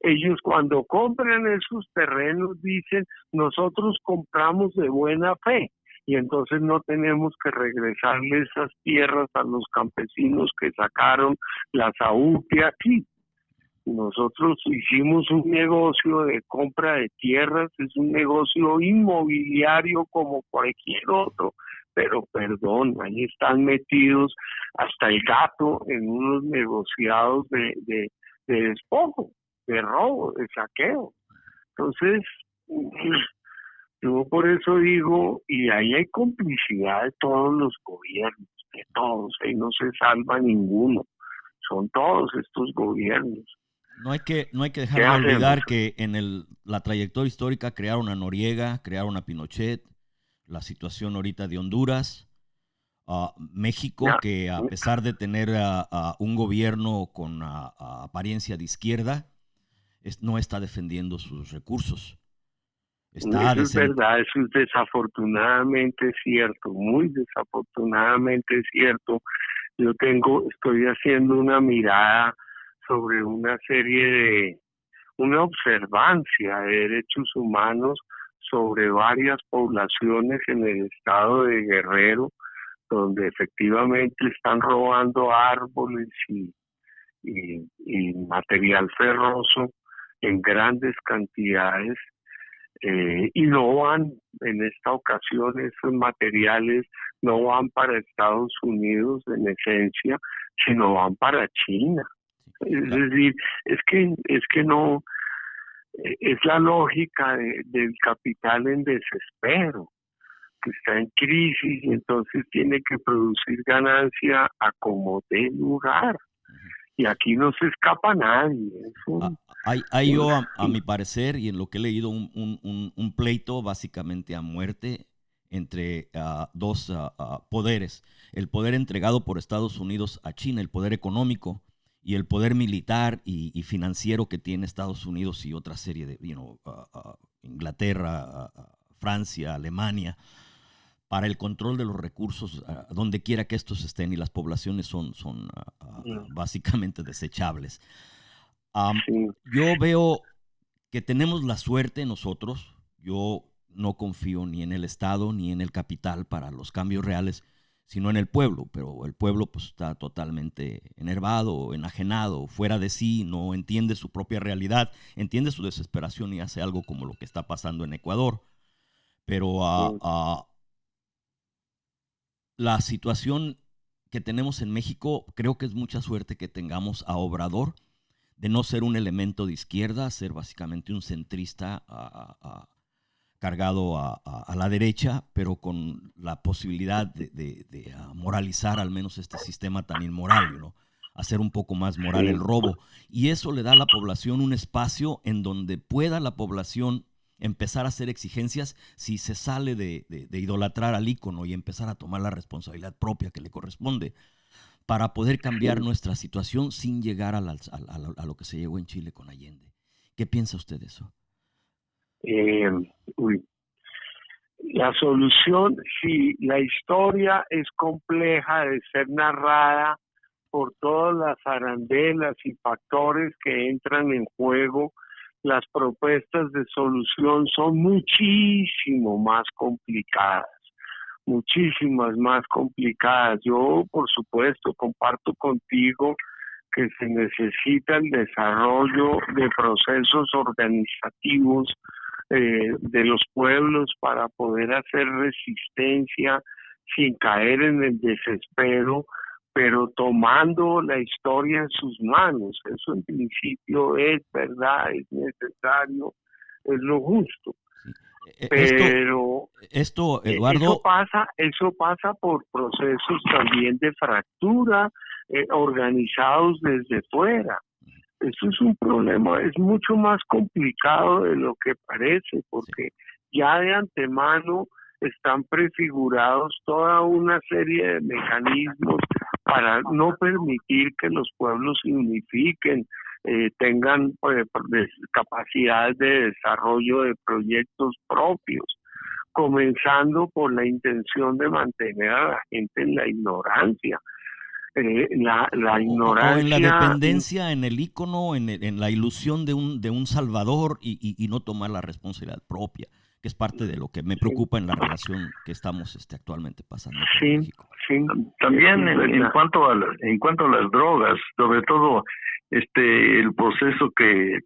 ellos cuando compran esos terrenos dicen, nosotros compramos de buena fe, y entonces no tenemos que regresarle esas tierras a los campesinos que sacaron la SAUPI aquí. Nosotros hicimos un negocio de compra de tierras, es un negocio inmobiliario como cualquier otro, pero perdón, ahí están metidos hasta el gato en unos negociados de despojo, de robo, de saqueo. Entonces, yo por eso digo, y ahí hay complicidad de todos los gobiernos, de todos, ahí no se salva ninguno, son todos estos gobiernos. No hay que dejar de olvidar que en la trayectoria histórica crearon a Noriega, crearon a Pinochet, la situación ahorita de Honduras, México, que a pesar de tener a un gobierno con apariencia de izquierda, no está defendiendo sus recursos. Eso es verdad, eso es desafortunadamente cierto, muy desafortunadamente cierto. Yo estoy haciendo una mirada sobre una observancia de derechos humanos sobre varias poblaciones en el estado de Guerrero, donde efectivamente están robando árboles y material ferroso en grandes cantidades, y no van, en esta ocasión esos materiales no van para Estados Unidos en esencia, sino van para China. Es decir, es que no, es la lógica del capital en desespero, que está en crisis y entonces tiene que producir ganancia a como dé lugar. Y aquí no se escapa nadie. Hay yo, a mi parecer, y en lo que he leído, un pleito básicamente a muerte entre dos poderes. El poder entregado por Estados Unidos a China, el poder económico, y el poder militar y financiero que tiene Estados Unidos y otra serie de, Inglaterra, Francia, Alemania, para el control de los recursos donde quiera que estos estén, y las poblaciones son básicamente desechables. Sí. Yo veo que tenemos la suerte nosotros, yo no confío ni en el Estado ni en el capital para los cambios reales, sino en el pueblo, pero el pueblo pues está totalmente enervado, enajenado, fuera de sí, no entiende su propia realidad, entiende su desesperación y hace algo como lo que está pasando en Ecuador. Pero la situación que tenemos en México, creo que es mucha suerte que tengamos a Obrador, de no ser un elemento de izquierda, ser básicamente un centrista cargado a la derecha, pero con la posibilidad de moralizar al menos este sistema tan inmoral, ¿no? Hacer un poco más moral el robo. Y eso le da a la población un espacio en donde pueda la población empezar a hacer exigencias si se sale de idolatrar al ícono y empezar a tomar la responsabilidad propia que le corresponde para poder cambiar nuestra situación sin llegar a lo que se llegó en Chile con Allende. ¿Qué piensa usted de eso? La solución, sí, la historia es compleja de ser narrada por todas las arandelas y factores que entran en juego. Las propuestas de solución son muchísimo más complicadas, muchísimas más complicadas. Yo, por supuesto, comparto contigo que se necesita el desarrollo de procesos organizativos de los pueblos para poder hacer resistencia sin caer en el desespero, pero tomando la historia en sus manos. Eso en principio es verdad, es necesario, es lo justo. Pero esto, Eduardo, eso pasa por procesos también de fractura organizados desde fuera. Eso es un problema, es mucho más complicado de lo que parece, porque ya de antemano están prefigurados toda una serie de mecanismos para no permitir que los pueblos se unifiquen, tengan capacidades de desarrollo de proyectos propios, comenzando por la intención de mantener a la gente en la ignorancia. La ignorancia... O en la dependencia, en el ícono, en la ilusión de un salvador y no tomar la responsabilidad propia, que es parte de lo que me preocupa en la relación que estamos actualmente pasando con México. Sí. También en cuanto a las drogas, sobre todo el proceso que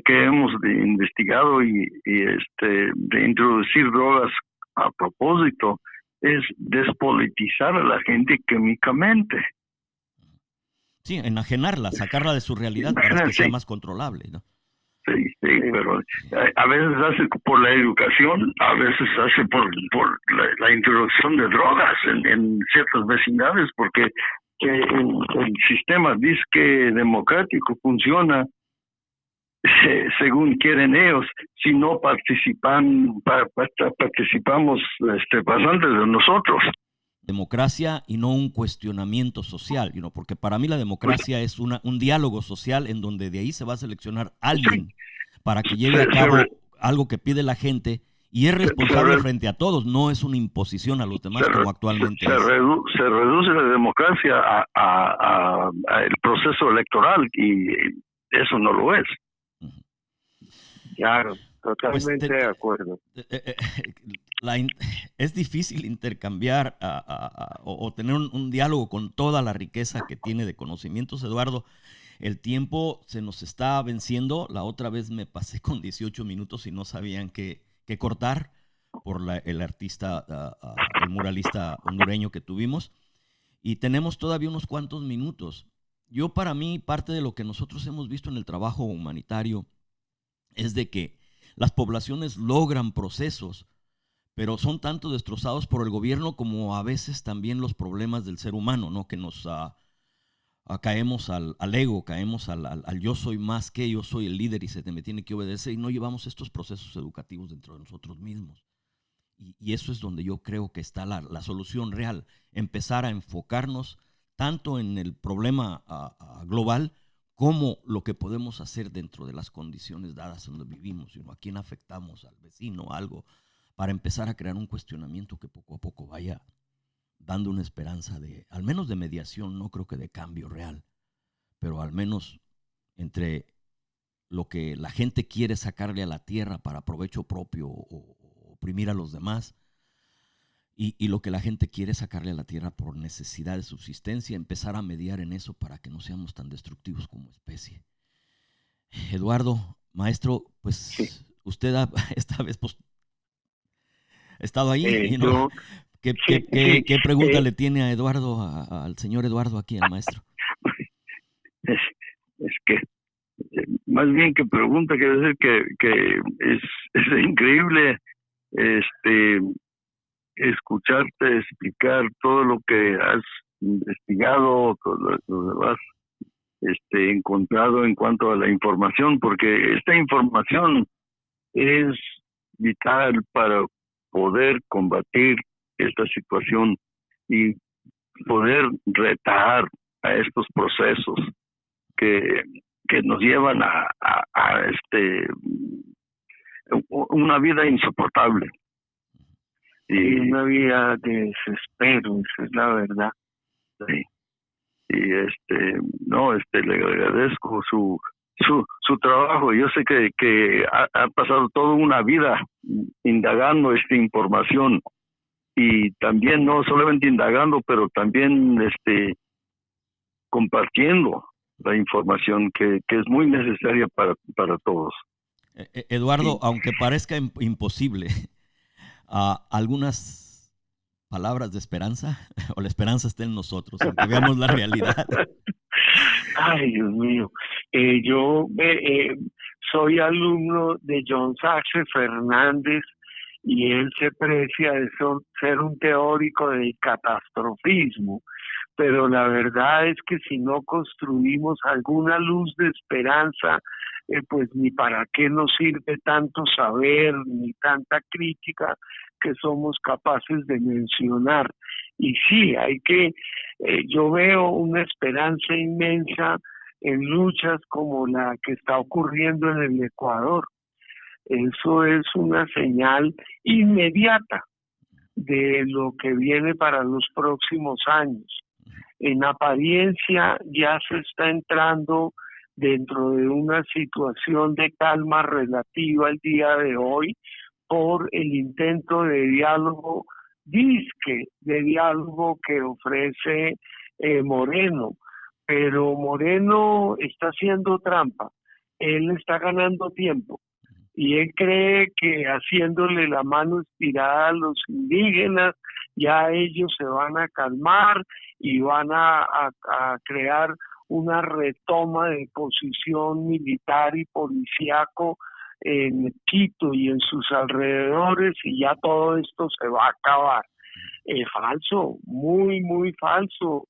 hemos investigado y de introducir drogas a propósito es despolitizar a la gente químicamente. Sí, enajenarla, sacarla de su realidad para que sea más controlable, ¿no? Sí, pero a veces hace por la educación, a veces hace por la introducción de drogas en ciertas vecindades, porque el sistema dice que democrático funciona según quieren ellos, si no participamos bastante de nosotros. Democracia y no un cuestionamiento social, porque para mí la democracia es un diálogo social en donde de ahí se va a seleccionar alguien para que lleve a cabo algo que pide la gente y es responsable frente a todos, no es una imposición a los demás como actualmente es. Se reduce la democracia a el proceso electoral y eso no lo es. Claro, totalmente de acuerdo. Es difícil intercambiar o tener un diálogo con toda la riqueza que tiene de conocimientos, Eduardo. El tiempo se nos está venciendo. La otra vez me pasé con 18 minutos y no sabían qué cortar por el artista, el muralista hondureño que tuvimos. Y tenemos todavía unos cuantos minutos. Para mí, parte de lo que nosotros hemos visto en el trabajo humanitario es de que las poblaciones logran procesos, pero son tanto destrozados por el gobierno como a veces también los problemas del ser humano, ¿no? Que nos caemos al ego, caemos al yo soy más que, yo soy el líder y se me tiene que obedecer, y no llevamos estos procesos educativos dentro de nosotros mismos. Y eso es donde yo creo que está la solución real, empezar a enfocarnos tanto en el problema global como lo que podemos hacer dentro de las condiciones dadas en donde vivimos, a quién afectamos, al vecino, algo, para empezar a crear un cuestionamiento que poco a poco vaya dando una esperanza al menos de mediación, no creo que de cambio real, pero al menos entre lo que la gente quiere sacarle a la tierra para provecho propio o oprimir a los demás, y lo que la gente quiere sacarle a la tierra por necesidad de subsistencia, empezar a mediar en eso para que no seamos tan destructivos como especie. Eduardo, maestro, pues sí. Usted esta vez ha estado ahí, ¿no? ¿Qué pregunta le tiene a Eduardo, al señor Eduardo aquí, al maestro? Es que más bien que pregunta, quiere decir que es increíble escucharte explicar todo lo que has investigado, todo lo que has encontrado en cuanto a la información, porque esta información es vital para poder combatir esta situación y poder retar a estos procesos que nos llevan a una vida insoportable. Y una vida de desespero, esa es la verdad. Sí. Y le agradezco su trabajo. Yo sé que ha pasado toda una vida indagando esta información y también no solamente indagando, pero también compartiendo la información que es muy necesaria para todos. Eduardo, sí. Aunque parezca imposible, algunas palabras de esperanza, o la esperanza está en nosotros, en que veamos la realidad. Ay, Dios mío. Yo soy alumno de John Saxe Fernández y él se precia de ser un teórico del catastrofismo, pero la verdad es que si no construimos alguna luz de esperanza, pues ni para qué nos sirve tanto saber, ni tanta crítica, que somos capaces de mencionar. Y sí, yo veo una esperanza inmensa en luchas como la que está ocurriendo en el Ecuador. Eso es una señal inmediata de lo que viene para los próximos años. En apariencia ya se está entrando dentro de una situación de calma relativa el día de hoy por el intento de diálogo, de diálogo que ofrece Moreno. Pero Moreno está haciendo trampa, él está ganando tiempo. Y él cree que haciéndole la mano estirada a los indígenas, ya ellos se van a calmar y van a crear una retoma de posición militar y policíaco en Quito y en sus alrededores, y ya todo esto se va a acabar. Falso, muy, muy falso.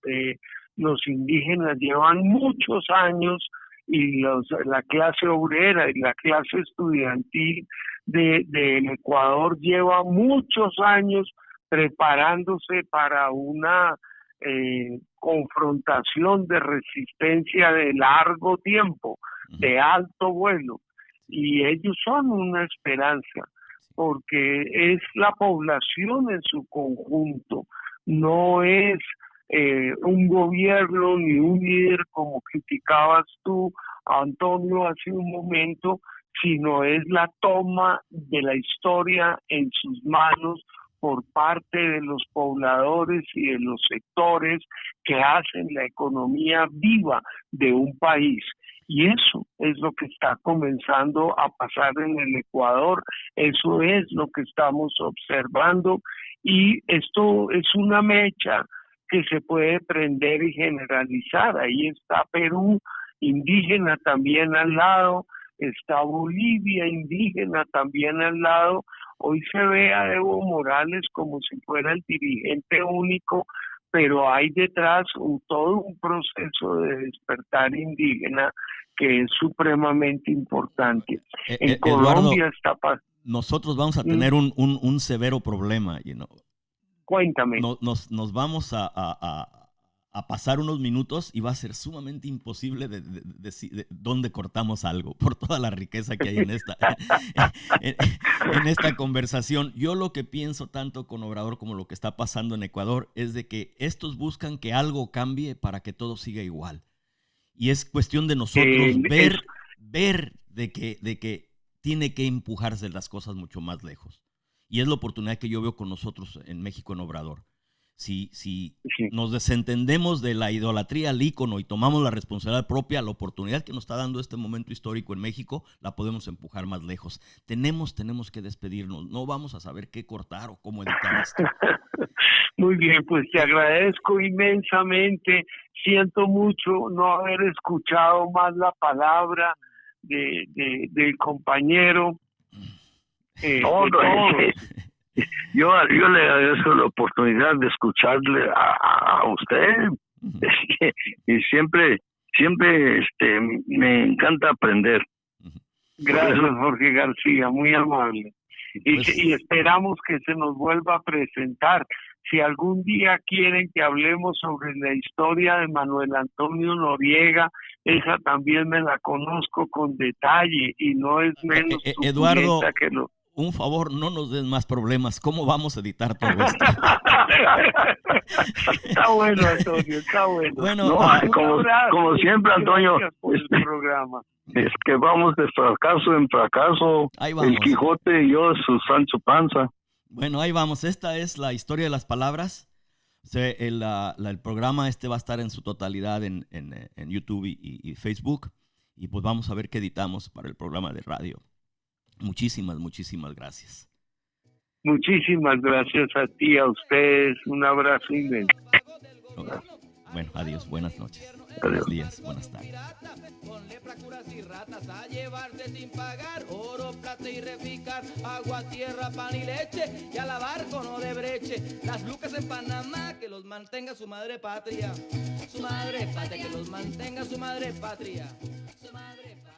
Los indígenas llevan muchos años, y la clase obrera y la clase estudiantil del Ecuador lleva muchos años preparándose para una confrontación de resistencia de largo tiempo, de alto vuelo, y ellos son una esperanza, porque es la población en su conjunto, no es un gobierno ni un líder como criticabas tú, Antonio, hace un momento, sino es la toma de la historia en sus manos por parte de los pobladores y de los sectores que hacen la economía viva de un país. Y eso es lo que está comenzando a pasar en el Ecuador, eso es lo que estamos observando, y esto es una mecha que se puede prender y generalizar. Ahí está Perú, indígena también al lado, está Bolivia, indígena también al lado. Hoy se ve a Evo Morales como si fuera el dirigente único, pero hay detrás todo un proceso de despertar indígena que es supremamente importante. En Colombia está pasando. Nosotros vamos a tener un severo problema, Cuéntame. Nos vamos a pasar unos minutos y va a ser sumamente imposible de dónde cortamos algo por toda la riqueza que hay en esta conversación. Yo lo que pienso tanto con Obrador como lo que está pasando en Ecuador es de que estos buscan que algo cambie para que todo siga igual. Y es cuestión de nosotros ver de que tiene que empujarse las cosas mucho más lejos. Y es la oportunidad que yo veo con nosotros en México en Obrador. Si nos desentendemos de la idolatría al ícono y tomamos la responsabilidad propia, la oportunidad que nos está dando este momento histórico en México, la podemos empujar más lejos. Tenemos que despedirnos. No vamos a saber qué cortar o cómo editar esto. Muy bien, pues te agradezco inmensamente. Siento mucho no haber escuchado más la palabra del compañero. Yo le agradezco la oportunidad de escucharle a usted y siempre me encanta aprender. Gracias, Jorge García, muy amable. Y esperamos que se nos vuelva a presentar. Si algún día quieren que hablemos sobre la historia de Manuel Antonio Noriega, esa también me la conozco con detalle y no es menos Eduardo, que lo... Un favor, no nos den más problemas. ¿Cómo vamos a editar todo esto? Está bueno, Antonio, está bueno. Bueno, como siempre, Antonio, por el programa. Es que vamos de fracaso en fracaso. Ahí vamos. El Quijote y yo, su Sancho Panza. Bueno, ahí vamos. Esta es la historia de las palabras. El programa va a estar en su totalidad en YouTube y Facebook. Y pues vamos a ver qué editamos para el programa de radio. Muchísimas gracias. Muchísimas gracias a ti, a ustedes. Un abrazo inmenso. Bueno, adiós, buenas noches. Adiós. Buenos días, buenas tardes. Con lepra, curas y ratas a llevarse sin pagar oro, plata y repicar, agua, tierra, pan y leche, y a lavar con Odebrecht. Las lucas en Panamá, que los mantenga su madre patria. Su madre patria, que los mantenga su madre patria. Su madre patria.